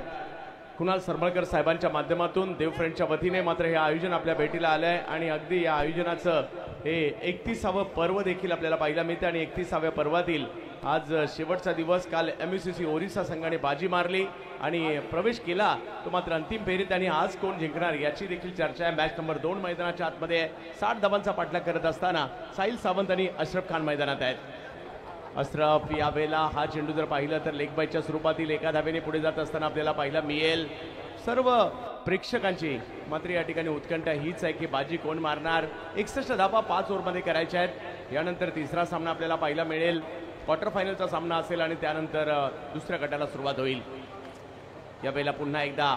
कुणाल सरमळकर साहेबांच्या माध्यमातून देवफ्रेंडच्या वतीने मात्र हे आयोजन आपल्या भेटीला आलंय आणि अगदी या आयोजनाचं हे 31वे पर्व देखील आपल्याला पाहायला मिळते आणि 31व्या पर्वातील आज शेवटचा दिवस. काल MUCC ओरिसा संघाने बाजी मारली आणि प्रवेश केला, तो मात्र अंतिम फेरीत आणि आज कोण जिंकणार याची देखील चर्चा आहे. मॅच नंबर 2 मैदानाच्या आतमध्ये 60 धावांचा पाठलाग करत असताना साहिल सावंत आणि अशरफ खान मैदानात आहेत. अशरफ यावेळेला हा चेंडू जर पाहिलं तर लेग बायच्या स्वरूपातील एका धावेने पुढे जात असताना आपल्याला पाहायला मिळेल. सर्व प्रेक्षकांची मात्र या ठिकाणी उत्कंठा हीच आहे की बाजी कोण मारणार. 61 धावा 5 ओव्हरमध्ये करायच्या आहेत. यानंतर तिसरा सामना आपल्याला पाहायला मिळेल. क्वार्टर फायनलचा सामना असेल आणि त्यानंतर दुसऱ्या गटाला सुरुवात होईल. यावेळेला पुन्हा एकदा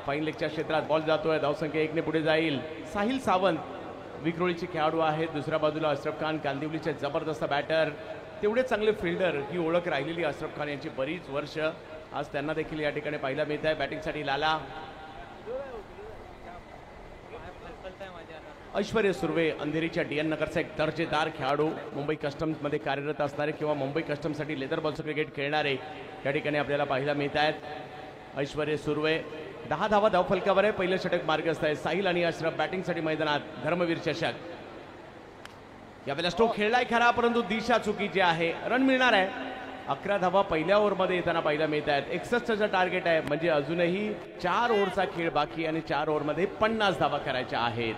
फाईन लेगच्या क्षेत्रात बॉल जातोय. धावसंख्या 1 ने पुढे जाईल. साहिल सावंत विक्रोळीचे खेळाडू आहेत. दुसऱ्या बाजूला अशरफ खान कांदिवलीचे जबरदस्त बॅटर, तेवढे चांगले फिल्डर ही ओळख राहिलेली अशरफ खान यांची बरीच वर्ष. आज त्यांना देखील या ठिकाणी पाहायला मिळत आहे. बॅटिंगसाठी लाला. ऐश्वर्य सुर्वे अंधेरीच्या DN नगरचा एक दर्जेदार खेळाडू, मुंबई कस्टम्समध्ये कार्यरत असणारे किंवा मुंबई कस्टम्ससाठी लेदर बॉलचं क्रिकेट खेळणारे या ठिकाणी आपल्याला पाहायला मिळत आहेत. ऐश्वर्य सुर्वे 10 धावा धावफलकावर आहे. पहिलं षटक मार्गस्थ आहे. साहिल आणि अशरफ बॅटिंगसाठी मैदानात. धर्मवीर चषक यावेळेला स्ट्रोक खेळलाय खरा, परंतु दिशा चुकीची आहे. रन मिळणार आहे. 11 धावा पहिल्या ओव्हरमध्ये येताना पाहायला मिळत आहेत. 61चं टार्गेट आहे, म्हणजे अजूनही 4 ओव्हरचा खेळ बाकी आणि 4 ओव्हरमध्ये 50 धावा करायच्या आहेत.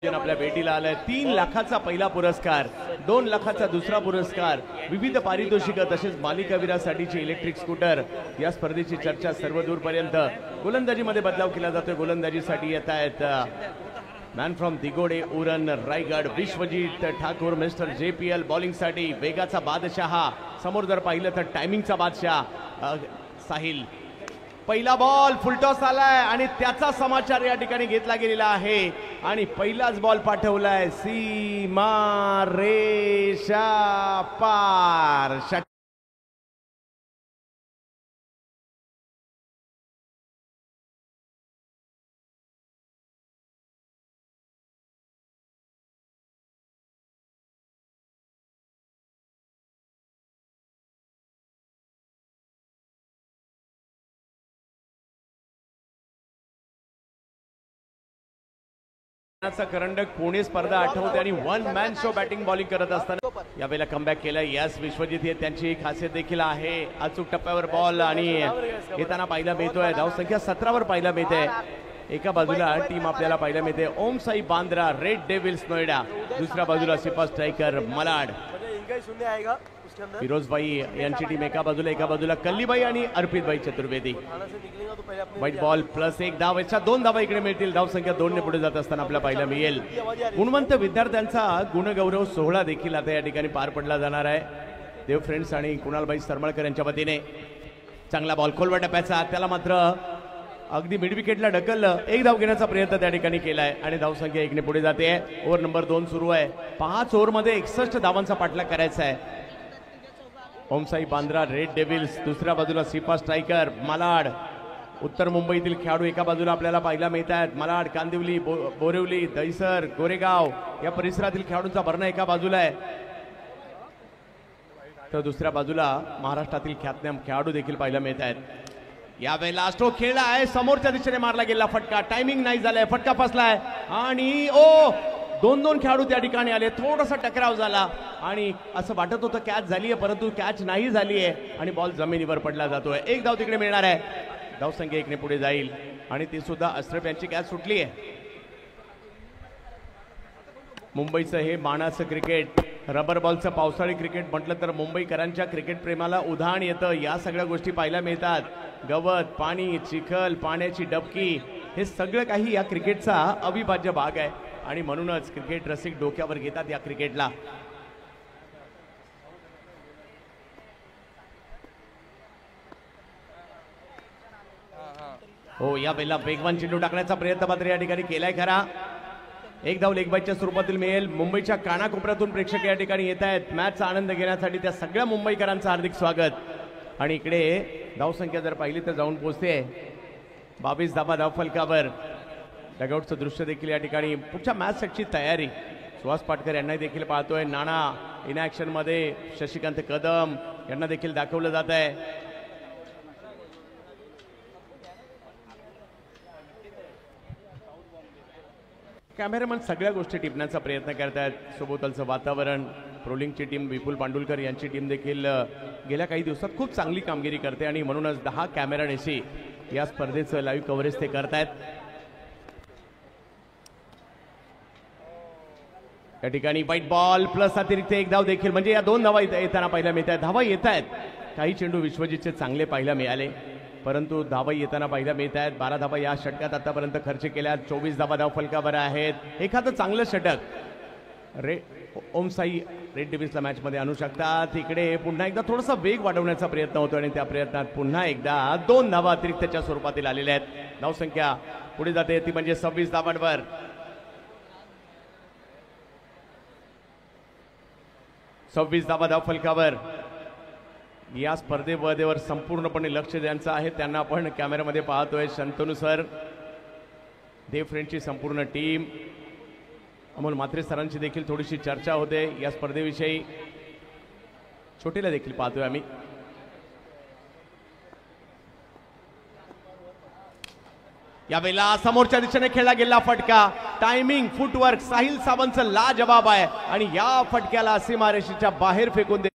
आपल्या भेटीला आलाय. 3 लाखाचा पहिला पुरस्कार, 2 लाखाचा दुसरा पुरस्कार, विविध पारितोषिकं तसेच मालिकावीरासाठीचे इलेक्ट्रिक स्कूटर. या स्पर्धेची चर्चा सर्व दूरपर्यंत. गोलंदाजीमध्ये बदलाव केला जातोय. गोलंदाजीसाठी येत आहेत man from Digode, Uran, Raigad, Vishwajeet Thakur, mister JPL. बॉलिंगसाठी वेगाचा बादशाह, समोर जर पाहिलं तर टायमिंगचा बादशाह साहिल. पहिला बॉल फुलटॉस आलाय आणि त्याचा समाचार या ठिकाणी घेतला गेलेला आहे आणि पहिलाच बॉल पाठवलाय सीमा रेषा पार. करंडक पुणे स्पर्धा आठवते आणि 1 मॅन शो बॅटिंग बॉलिंग करत असताना यावेळेला कमबॅक केलाय. यास विश्वजित हे त्यांची खासियत देखील आहे. अचूक टप्प्यावर बॉल आणि येताना पाहायला मिळतोय. धावसंख्या 17 वर पाहायला मिळते. एका बाजूला टीम आपल्याला पाहायला मिळते ओम साई बांद्रा, रेड डेव्हिल्स नोएडा. दुसऱ्या बाजूला सिपा स्ट्रायकर मलाड. फिरोजबाई यांची टीम एका बाजूला कल्लीबाई आणि अर्पितबाई चतुर्वेदी. व्हाईट बॉल +1 धाव. याच्या 2 धावा इकडे मिळतील. धावसंख्या 2 ने पुढे जात असताना आपल्याला पाहायला मिळेल. गुणवंत विद्यार्थ्यांचा गुणगौरव सोहळा देखील आता या ठिकाणी पार पडला जाणार आहे. देव फ्रेंड्स आणि कुणालबाई सरमळकर यांच्या वतीने. चांगला बॉल खोलवर टप्प्याचा, त्याला मात्र अगदी मिड विकेटला ढकललं. एक धाव घेण्याचा प्रयत्न त्या ठिकाणी केलाय आणि धावसंख्या 1 ने पुढे जाते. ओव्हर नंबर 2 सुरू आहे. 5 ओव्हरमध्ये 61 धावांचा पाठलाग करायचा आहे. ओमसाई बांद्रा रेड डेव्हिल्स, दुसऱ्या बाजूला सिपा स्ट्रायकर मालाड. उत्तर मुंबईतील खेळाडू एका बाजूला आपल्याला पाहायला मिळत आहेत. मालाड, कांदिवली, बोरिवली, दहिसर, गोरेगाव या परिसरातील खेळाडूंचा भरणा एका बाजूला आहे, तर दुसऱ्या बाजूला महाराष्ट्रातील ख्यातनाम खेळाडू देखील पाहायला मिळत आहेत. यावेळेला स्ट्रोक खेळला आहे, समोरच्या दिशेने मारला गेला फटका. टायमिंग नाही झालाय, फटका फसलाय आणि दोन खेळाडू त्या ठिकाणी आले. थोडासा टकराव झाला आणि असं वाटत होतं कॅच झालीये, परंतु कॅच नाही झालीये आणि बॉल जमिनीवर पडला जातोय. एक धाव तिकडे मिळणार आहे. धावसंख्या 1 ने पुढे जाईल आणि ती सुद्धा अश्रफ यांची कॅच सुटली आहे. मुंबईचं हे मानाचं क्रिकेट, रबर बॉलचं पावसाळी क्रिकेट म्हटलं तर मुंबईकरांच्या क्रिकेट प्रेमाला उधाण येतं. या सगळ्या गोष्टी पाहायला मिळतात. गवत, पाणी, चिखल, पाण्याची डबकी, हे सगळं काही या क्रिकेटचा अविभाज्य भाग आहे आणि म्हणूनच क्रिकेट रसिक डोक्यावर घेतात या क्रिकेटला. हो, या वेळेला वेगवान चेंडू टाकण्याचा प्रयत्न मात्र या ठिकाणी केलाय खरा. एक धाव लेगबाईच्या स्वरूपातील मिळेल. मुंबईच्या कानाकोपऱ्यातून प्रेक्षक या ठिकाणी येत आहेत मॅचचा आनंद घेण्यासाठी. त्या सगळ्या मुंबईकरांचं हार्दिक स्वागत. आणि इकडे धावसंख्या जर पाहिली तर जाऊन पोहोचते 22 धावा धाव फलकावर. डगआउटचं दृश्य देखील या ठिकाणी. पुढच्या मॅचसाठी तयारी सुहास पाटकर यांना देखील पाहतोय. नाना इन ऍक्शन मध्ये, शशिकांत कदम यांना देखील दाखवलं जात आहे. कॅमेरामन सगळ्या गोष्टी टिपण्याचा प्रयत्न करतात. सोबतचं वातावरण, ट्रोलिंगची टीम विपुल पांडुलकर यांची टीम देखील गेल्या काही दिवसात खूप चांगली कामगिरी करते आणि म्हणूनच 10 कॅमेरानेशी या स्पर्धेचं लाईव्ह कव्हरेज ते करतायत. या ठिकाणी व्हाईट बॉल प्लस अतिरिक्त एक धाव देखील, म्हणजे या 2 धावा येताना पाहायला मिळत आहेत. धावा येत आहेत. काही चेंडू विश्वजितचे चांगले पाहायला मिळाले, परंतु धावा येताना पाहायला मिळत आहेत. 12 धावा या षटकात आतापर्यंत खर्च केल्या. 24 धावा धाव फलकावर आहेत. एखादं चांगलं षटक ओमसाई रेड डेव्हिल्सला मॅच मध्ये आणू शकतात. इकडे पुन्हा एकदा थोडासा वेग वाढवण्याचा प्रयत्न होतो आणि त्या प्रयत्नात पुन्हा एकदा 2 धावा अतिरिक्तच्या स्वरूपातील आलेल्या आहेत. धावसंख्या पुढे जाते, ती म्हणजे 26 धावांवर. 26 धावा धाव फलकावर. या स्पर्धेवर संपूर्णपणे लक्ष द्यायचं आहे. त्यांना आपण कॅमेऱ्यामध्ये पाहतोय. शंतनू सर, देव फ्रेंडची संपूर्ण टीम, अमोल म्हात्रे सरांची देखील थोडीशी चर्चा होते या स्पर्धेविषयी. छोटेला देखील पाहतोय आम्ही. यावेळेला समोरच्या दिशेने खेळला गेला फटका. टायमिंग, फुटवर्क साहिल सावंतचं लाजवाब आहे आणि या फटक्याला सीमारेषेच्या बाहेर फेकून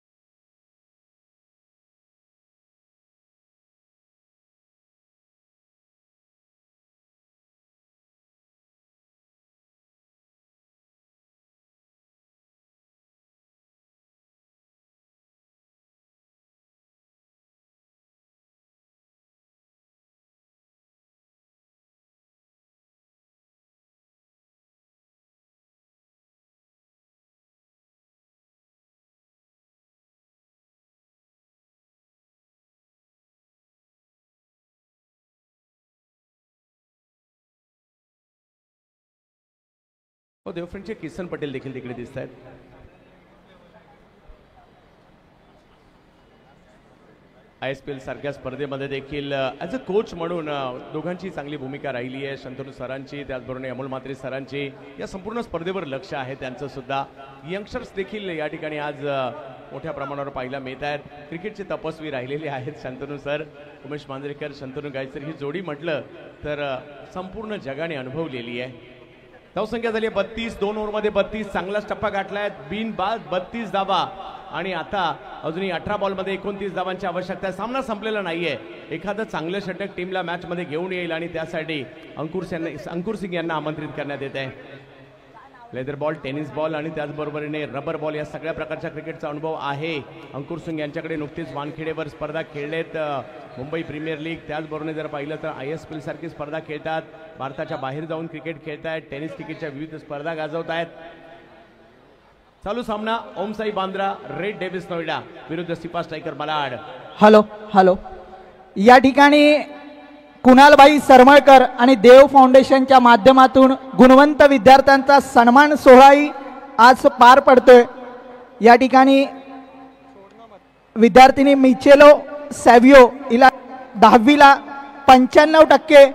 देवफ्रेंडचे किसन पटेल देखील तिकडे दिसत आहेत. ISPL सारख्या स्पर्धेमध्ये देखील ॲज अ कोच म्हणून दोघांची चांगली भूमिका राहिली आहे. शंतनू सरांची, त्याचबरोबर अमोल म्हात्रे सरांची. या संपूर्ण स्पर्धेवर लक्ष आहे त्यांचं सुद्धा. यंगस्टर्स देखील या ठिकाणी आज मोठ्या प्रमाणावर पाहायला मिळत आहेत. क्रिकेटचे तपस्वी राहिलेले आहेत शंतनू सर. उमेश मांजरेकर, शंतनू गायकर ही जोडी म्हटलं तर संपूर्ण जगाने अनुभवलेली आहे. धावसंख्या झाली 32. 2 ओव्हरमध्ये 32. चांगलाच टप्पा गाठलाय. बिनबाद 32 धावा आणि आता अजूनही 18 बॉलमध्ये 29 धावांची आवश्यकता आहे. सामना संपलेला नाहीये. एखादं चांगलं षटक टीमला मॅच मध्ये घेऊन येईल आणि त्यासाठी अंकुर सिंग यांना आमंत्रित करण्यात येत आहे. लेदर बॉल, टेनिस बॉल आणि त्याचबरोबरीने रबर बॉल या सगळ्या प्रकारच्या क्रिकेटचा अनुभव आहे. अंकुर सिंग यांच्याकडे नुकतीच वानखेडेवर स्पर्धा खेळलेत. मुंबई प्रीमियर लीग, त्याचबरोबर जर पाहिलं तर ISPL सारखी स्पर्धा खेळतात. भारताच्या बाहेर जाऊन क्रिकेट खेळतायत. टेनिस क्रिकेटच्या विविध स्पर्धा गाजवत आहेत. चालू सामना ओमसाई बांद्रा रेड डेव्हिस नोएडा विरुद्ध Sipa Striker Malad. Hello hello. या ठिकाणी कुणालबाई सरमळकर आणि देव फाउंडेशनच्या माध्यमातून गुणवंत विद्यार्थ्यांचा सन्मान सोहळाही आज पार पडतोय. या ठिकाणी विद्यार्थिनी मिचेलो सॅव्हिओ हिला 10वीला 95%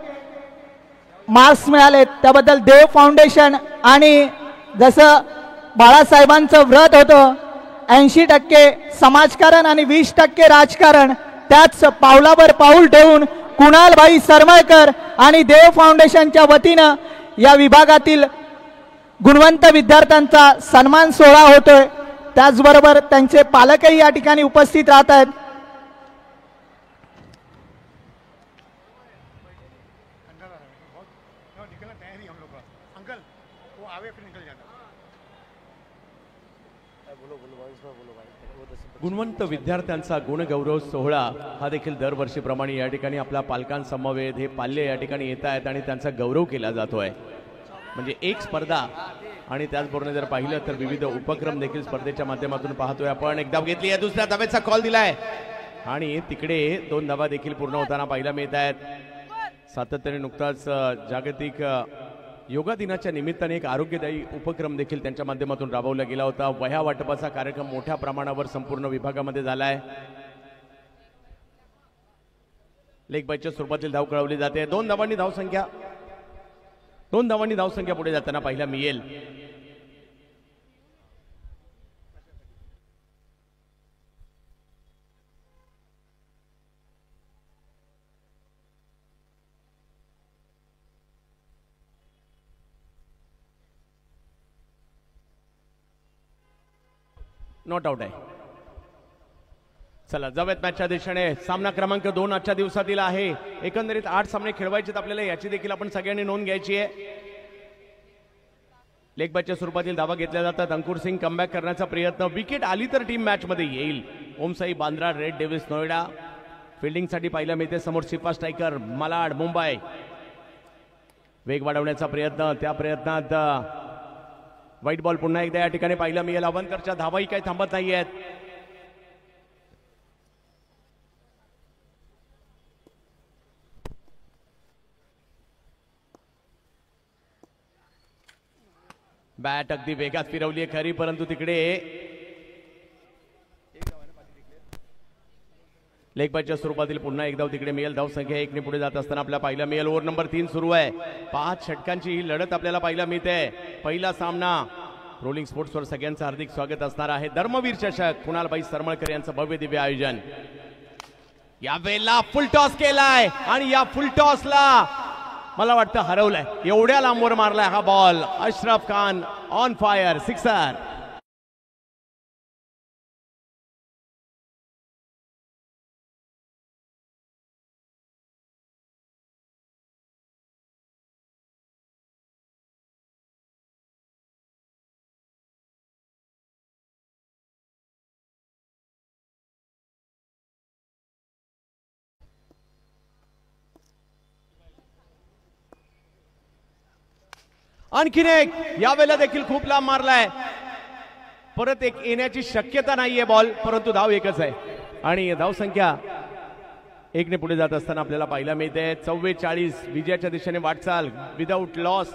मार्क्स मिळाले, त्याबद्दल देव फाउंडेशन आणि जसं बाळासाहेबांचं व्रत होतं 80% समाजकारण आणि 20% राजकारण, त्याच पावलावर पाऊल ठेवून कुणालबाई सरमळकर आणि देव फाउंडेशनच्या वतीनं या विभागातील गुणवंत विद्यार्थ्यांचा सन्मान सोहळा होतोय. त्याचबरोबर त्यांचे पालकही या ठिकाणी उपस्थित राहत आहेत. गुणवंत विद्यार्थ्यांचा गुणगौरव सोहळा हा देखील दरवर्षीप्रमाणे या ठिकाणी आपल्या पालकांसमवेत हे पाल्य या ठिकाणी येत आहेत आणि त्यांचा गौरव केला जातोय. म्हणजे एक स्पर्धा आणि त्याचबरोबर जर पाहिलं तर विविध उपक्रम देखील स्पर्धेच्या माध्यमातून पाहतोय आपण. एक धाव घेतली आहे, दुसऱ्या धावेचा कॉल दिलाय आणि तिकडे 2 धावा देखील पूर्ण होताना पाहायला मिळत आहेत. सातत्याने नुकताच जागतिक योगा दिनाच्या निमित्ताने एक आरोग्यदायी उपक्रम देखील त्यांच्या माध्यमातून राबवला गेला होता. वह्या वाटपाचा कार्यक्रम मोठ्या प्रमाणावर संपूर्ण विभागामध्ये झालाय. लेग बायच्या स्वरूपातील धाव कळवली जाते. 2 धावांनी धावसंख्या पुढे जाताना पाहायला मिळेल. नॉट आउट आहे. चला जाऊयात मॅचच्या दिशेने. सामना क्रमांक 2 आजच्या दिवसातील आहे. एकंदरीत 8 सामने खेळवायचे आपल्याला, याची देखील आपण सगळ्यांनी नोंद घ्यायची आहे. लेग बॅचच्या स्वरूपातील धावा घेतल्या जातात. अंकुर सिंग कमबॅक करण्याचा प्रयत्न, विकेट आली तर टीम मॅच मध्ये येईल. ओमसाई बांद्रा रेड डेव्हिस नोएडा फिल्डिंगसाठी पाहायला मिळते. समोर सिपा स्ट्रायकर मलाड मुंबई. वेग वाढवण्याचा प्रयत्न, त्या प्रयत्नात व्हाईट बॉल पुन्हा एकदा या ठिकाणी पाहायला मिळेल. अवंतरच्या धावाही काही थांबत नाहीयेत. बॅट अगदी वेगात फिरवली आहे खरी, परंतु तिकडे लेग बॅचच्या स्वरूपातील पुन्हा एक धाव तिकडे मिळेल. धावसंख्या 1 ने पुढे जात असताना आपल्याला पाहायला मिळेल. ओव्हर नंबर 3 सुरू आहे. 5 षटकांची ही लढत आपल्याला पाहायला मिळते. पहिला सामना रोलिंग स्पोर्ट्सवर सगळ्यांचं हार्दिक स्वागत असणार आहे. धर्मवीर चषक कुणालबाई सरमळकर यांचं भव्य दिव्य आयोजन. यावेळेला फुल टॉस केलाय आणि या फुल टॉसला मला वाटतं हरवलंय. एवढ्या लांबवर मारलाय हा ball. Ashraf Khan on fire, sixer. आणखीन एक, यावेळेला देखील खूप लांब मारलाय. परत एक येण्याची शक्यता नाहीये बॉल, परंतु धाव एकच आहे आणि धावसंख्या 1 ने पुढे जात असताना आपल्याला पाहायला मिळते. 44 विजयाच्या दिशेने वाटचाल विदाउट लॉस.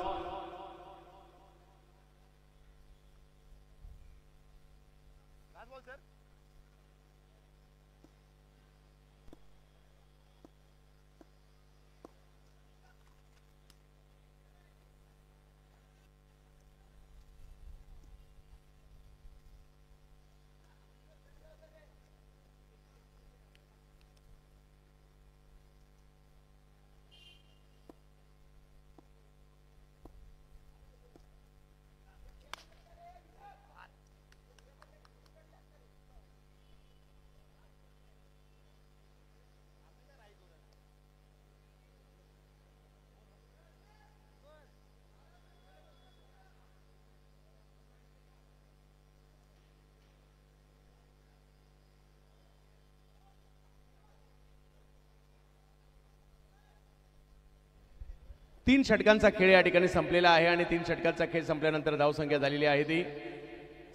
तीन षटकांचा खेळ या ठिकाणी संपलेला आहे आणि 3 षटकांचा खेळ संपल्यानंतर धावसंख्या झालेली आहे ती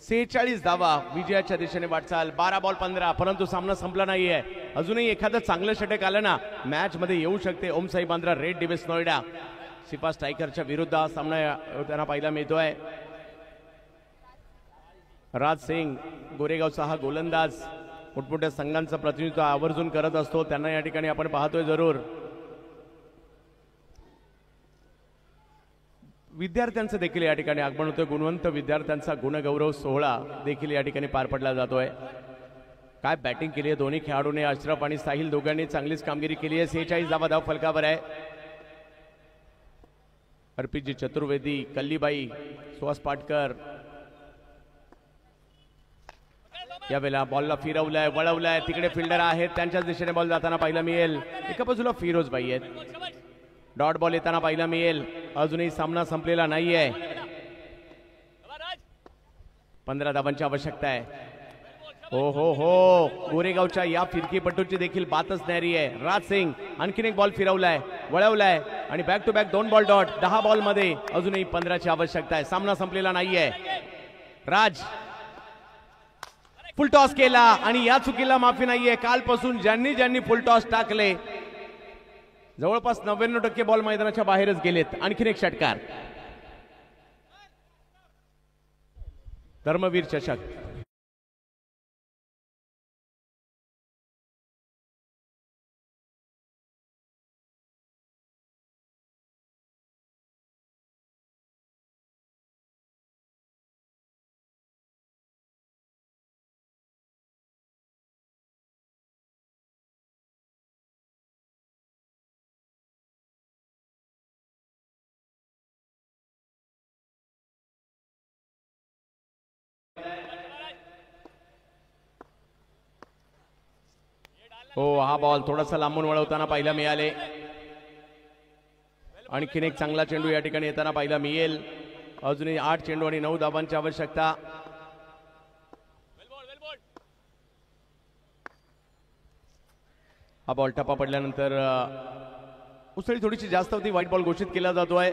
46 धावा विजयाच्या दिशेने वाटचाल. 12 बॉल 15, परंतु सामना संपला नाहीये. अजूनही एखादं चांगलं षटक आलं ना मॅच मध्ये येऊ शकते. ओम साई बांद्रा रेड डिव्हिस नोएडा सिपा स्ट्रायकरच्या विरुद्ध हा सामना त्यांना पाहायला मिळतोय. राज सिंग गोरेगावचा हा गोलंदाज मोठमोठ्या संघांचं प्रतिनिधित्व आवर्जून करत असतो. त्यांना या ठिकाणी आपण पाहतोय जरूर. विद्यार्थ्यांचं देखील या ठिकाणी आगमन होतोय. गुणवंत विद्यार्थ्यांचा गुणगौरव सोहळा देखील या ठिकाणी पार पडला जातोय. काय बॅटिंग केली आहे दोन्ही खेळाडूंनी. अशरफ आणि साहिल दोघांनी चांगलीच कामगिरी केली आहे. 46 धावा धाव फलकावर आहे. अर्पितजी चतुर्वेदी, कल्लीबाई, सुहास पाटकर यावेळेला बॉलला फिरवलाय, वळवलाय. तिकडे फिल्डर आहेत त्यांच्याच दिशेने बॉल जाताना पाहायला मिळेल. एका बाजूला फिरोजबाई आहेत. डॉट बॉल येताना पाहायला मिळेल. अजूनही सामना संपलेला नाहीये. 15 धावांची आवश्यकता आहे. हो हो हो गोरेगावच्या या फिरकीपटूची देखील बातच न्यारी आहे. राज सिंग आणखीन एक बॉल फिरवलाय, वळवलाय आणि back to back 2 ball dot. 10 ball मध्ये अजूनही 15ची आवश्यकता आहे. सामना संपलेला नाहीये. राज फुल टॉस केला आणि या चुकीला माफी नाहीये. कालपासून ज्यांनी फुल टॉस टाकले जवळपास 99% बॉल मैदानाच्या बाहेरच गेलेत. आणखीन एक षटकार. धर्मवीर चषक हो हा बॉल थोडासा लांबून वळवताना पाहायला मिळाले. आणखीन एक चांगला चेंडू या ठिकाणी येताना पाहायला मिळेल. अजूनही 8 चेंडू आणि 9 धावांची आवश्यकता. हा बॉल टप्पा पडल्यानंतर उसळी थोडीशी जास्त होती. व्हाईट बॉल घोषित केला जातोय.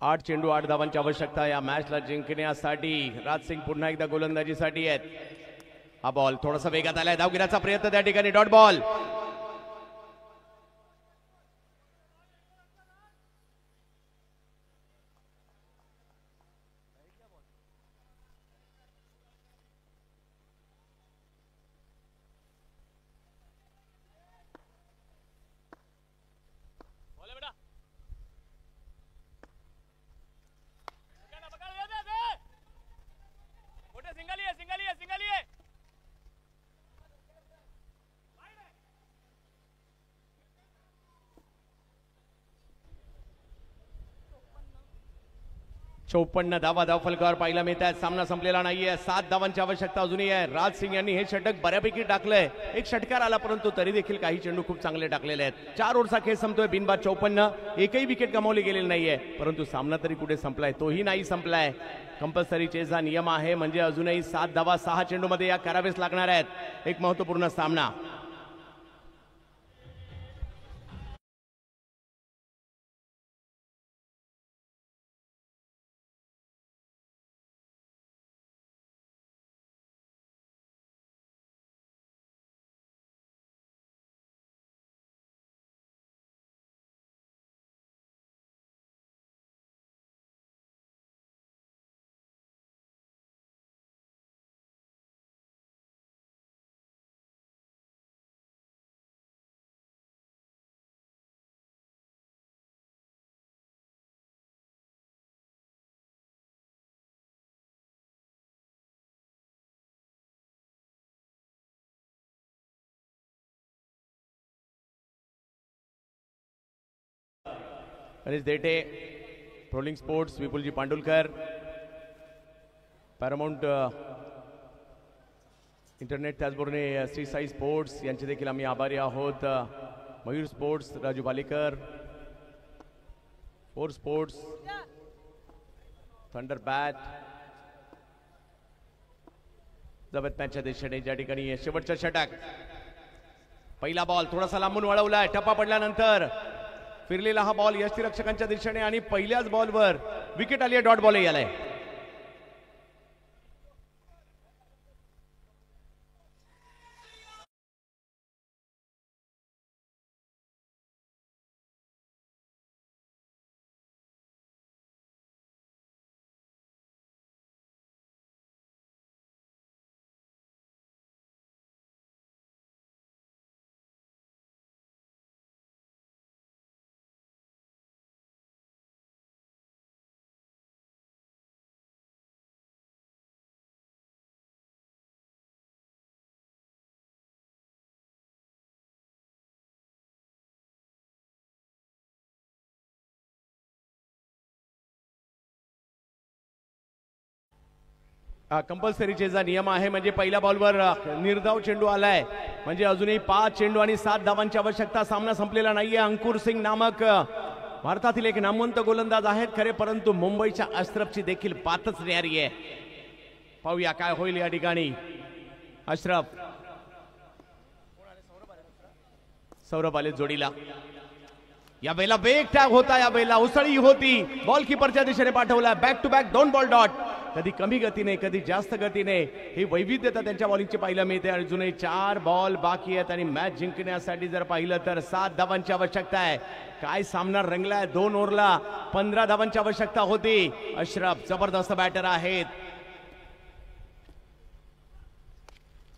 आठ चेंडू 8 धावांची आवश्यकता या मॅचला जिंकण्यासाठी. राज सिंग पुन्हा एकदा गोलंदाजीसाठी आहेत. हा बॉल थोडासा वेगात आलाय. धावगिराचा प्रयत्न त्या ठिकाणी. Dot ball. सिंगल 54 धावा धाव फलकावर पाहायला मिळत आहेत. सामना संपलेला नाहीये. 7 धावांची आवश्यकता अजूनही आहे. राज सिंग यांनी हे षटक बऱ्यापैकी टाकलंय. एक षटकार आला परंतु तरी देखील काही चेंडू खूप चांगले टाकलेले आहेत. 4 ओव्हरचा खेळ संपतोय. बिनबाद 54. एकही विकेट गमावली गेलेली नाहीये. परंतु सामना तरी कुठे संपलाय? तोही नाही संपलाय. कंपल्सरी चेसचा नियम आहे म्हणजे अजूनही 7 धावा 6 चेंडू मध्ये या करावेच लागणार आहेत. एक महत्वपूर्ण सामना. Ganesh Dethe, trolling sports, Vipulji Pandulkar, Paramount internet, त्याचबरोबर श्री साई स्पोर्ट्स यांचे देखील आम्ही आभारी आहोत. Mayur sports, Raju Bhalekar, four sports, thunder bat, जबरदस्तच्या दिशेने ज्या ठिकाणी शेवटचा षटक. पहिला बॉल थोडासा लांबून वळवलाय. टप्पा पडल्यानंतर फिरलेला हा बॉल यष्टीरक्षकांच्या दिशेने आणि पहिल्याच बॉलवर विकेट आली आहे. डॉट बॉल आलाय. कंपल्सरी चेजचा नियम आहे. म्हणजे पहिल्या बॉलवर निर्धाव चेंडू आलाय. म्हणजे अजूनही 5 चेंडू आणि 7 धावांची आवश्यकता. सामना संपलेला नाहीये. अंकुर सिंग नामक भारतातील एक नामवंत गोलंदाज आहेत खरे, परंतु मुंबईच्या अशरफची देखील पातच न्यारी आहे. पाहूया काय होईल या ठिकाणी. अशरफ, सौरभ आले जोडीला. या बेला बेग टॅग होता. या बेला उसळी होती. बॉल किपरच्या दिशेने पाठवला. Back to back 2 ball dot. कधी कमी गतीने कधी जास्त गतीने ही वैविध्यता त्यांच्या बॉलिंगची पाहायला मिळते. अजूनही 4 बॉल बाकी आहेत आणि मॅच जिंकण्यासाठी जर पाहिलं तर 7 धावांची आवश्यकता आहे. काय सामना रंगलाय. 2 ओव्हरला 15 धावांची आवश्यकता होती. अशरफ जबरदस्त बॅटर आहेत.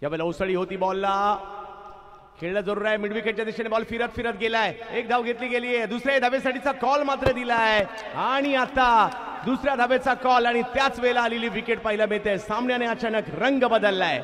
यावेळेला उसळी होती बॉलला. खेळला जरूर आहे. मिडविकेटच्या दिशेने बॉल फिरत फिरत गेलाय. 1 धाव घेतली गेली आहे. दुसऱ्या धावेसाठीचा कॉल मात्र दिलाय आणि आता दुसऱ्या धावेचा कॉल आणि त्याच वेळेला आलेली विकेट पाहायला मिळते. सामन्याने अचानक रंग बदललाय.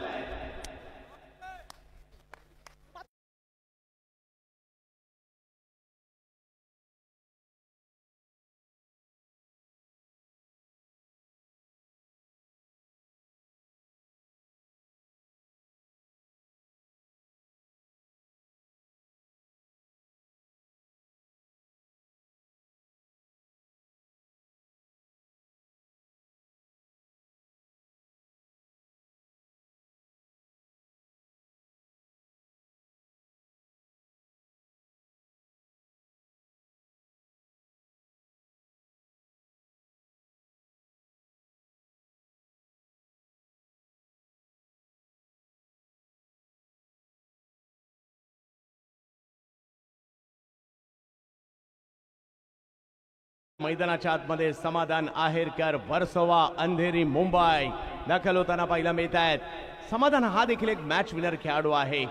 मैदानाच्या आतमध्ये समाधान आहेरकर, वर्सोवा, अंधेरी, मुंबई दाखल होताना पाहायला मिळत आहेत. समाधान हा देखील एक मॅच विनर खेळाडू आहे.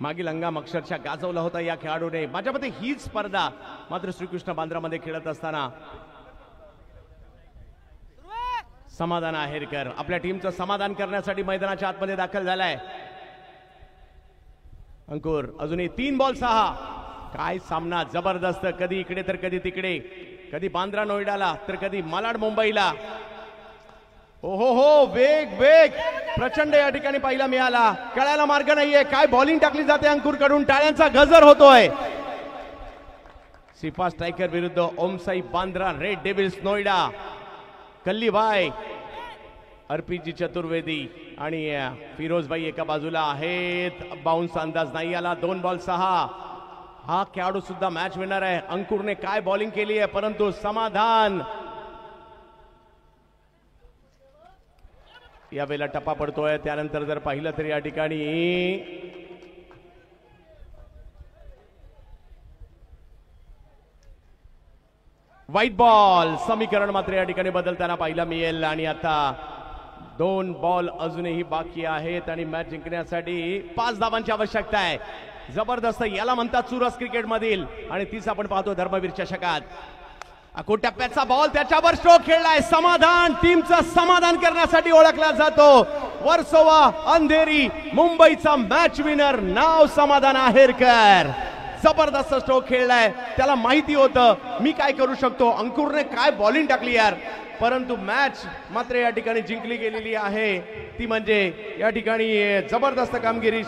मागील हंगाम अक्षरशः गाजवला होता या खेळाडूने. माझ्या मते हीच स्पर्धा मात्र श्रीकृष्ण बांद्रामध्ये खेळत असताना समाधान आहेरकर आपल्या टीमचं समाधान करण्यासाठी मैदानाच्या आतमध्ये दाखल झालाय. अंकुर अजूनही 3 बॉल 6. काय सामना जबरदस्त. कधी इकडे तर कधी तिकडे. कधी बांद्रा नोएडाला तर कधी मालाड मुंबईला. ओहो हो, वेग वेग प्रचंड या ठिकाणी पाहायला मिळाला. कळायला मार्ग नाहीये. काय बॉलिंग टाकली जाते अंकुर कडून. टाळ्यांचा गजर होतोय. सिपा स्ट्रायकर विरुद्ध ओमसाई बांद्रा रेड डेव्हिल्स नोएडा. कल्लीबाई, अर्पीजी चतुर्वेदी आणि फिरोजबाई एका बाजूला आहेत. बाउन्स अंदाज नाही आला. 2 बॉल 6. हा खेळाडू सुद्धा मॅच विनर आहे. अंकुरने काय बॉलिंग केली आहे, परंतु समाधान यावेळेला टप्पा पडतोय. त्यानंतर जर पाहिलं तर या ठिकाणी व्हाईट बॉल. समीकरण मात्र या ठिकाणी बदलताना पाहायला मिळेल. आणि आता 2 बॉल अजूनही बाकी आहेत आणि मॅच जिंकण्यासाठी 5 धावांची आवश्यकता आहे. जबरदस्त याला म्हणतात चुरस क्रिकेट मधील. आणि तीच आपण पाहतो धर्मवीर चषकात. टप्प्याचा बॉल त्याच्यावर स्ट्रोक खेळलाय. समाधान टीमचं समाधान करण्यासाठी ओळखला जातो. वर्सोवा अंधेरी मुंबईचा मॅच विनर नाव समाधान आहेरकर. जबरदस्त स्ट्रोक खेळलाय. त्याला माहिती होतं मी काय करू शकतो. अंकुरने काय बॉलिंग टाकली यार, परंतु मॅच मात्र या ठिकाणी जिंकली गेलेली आहे. ती म्हणजे या ठिकाणी जबरदस्त कामगिरी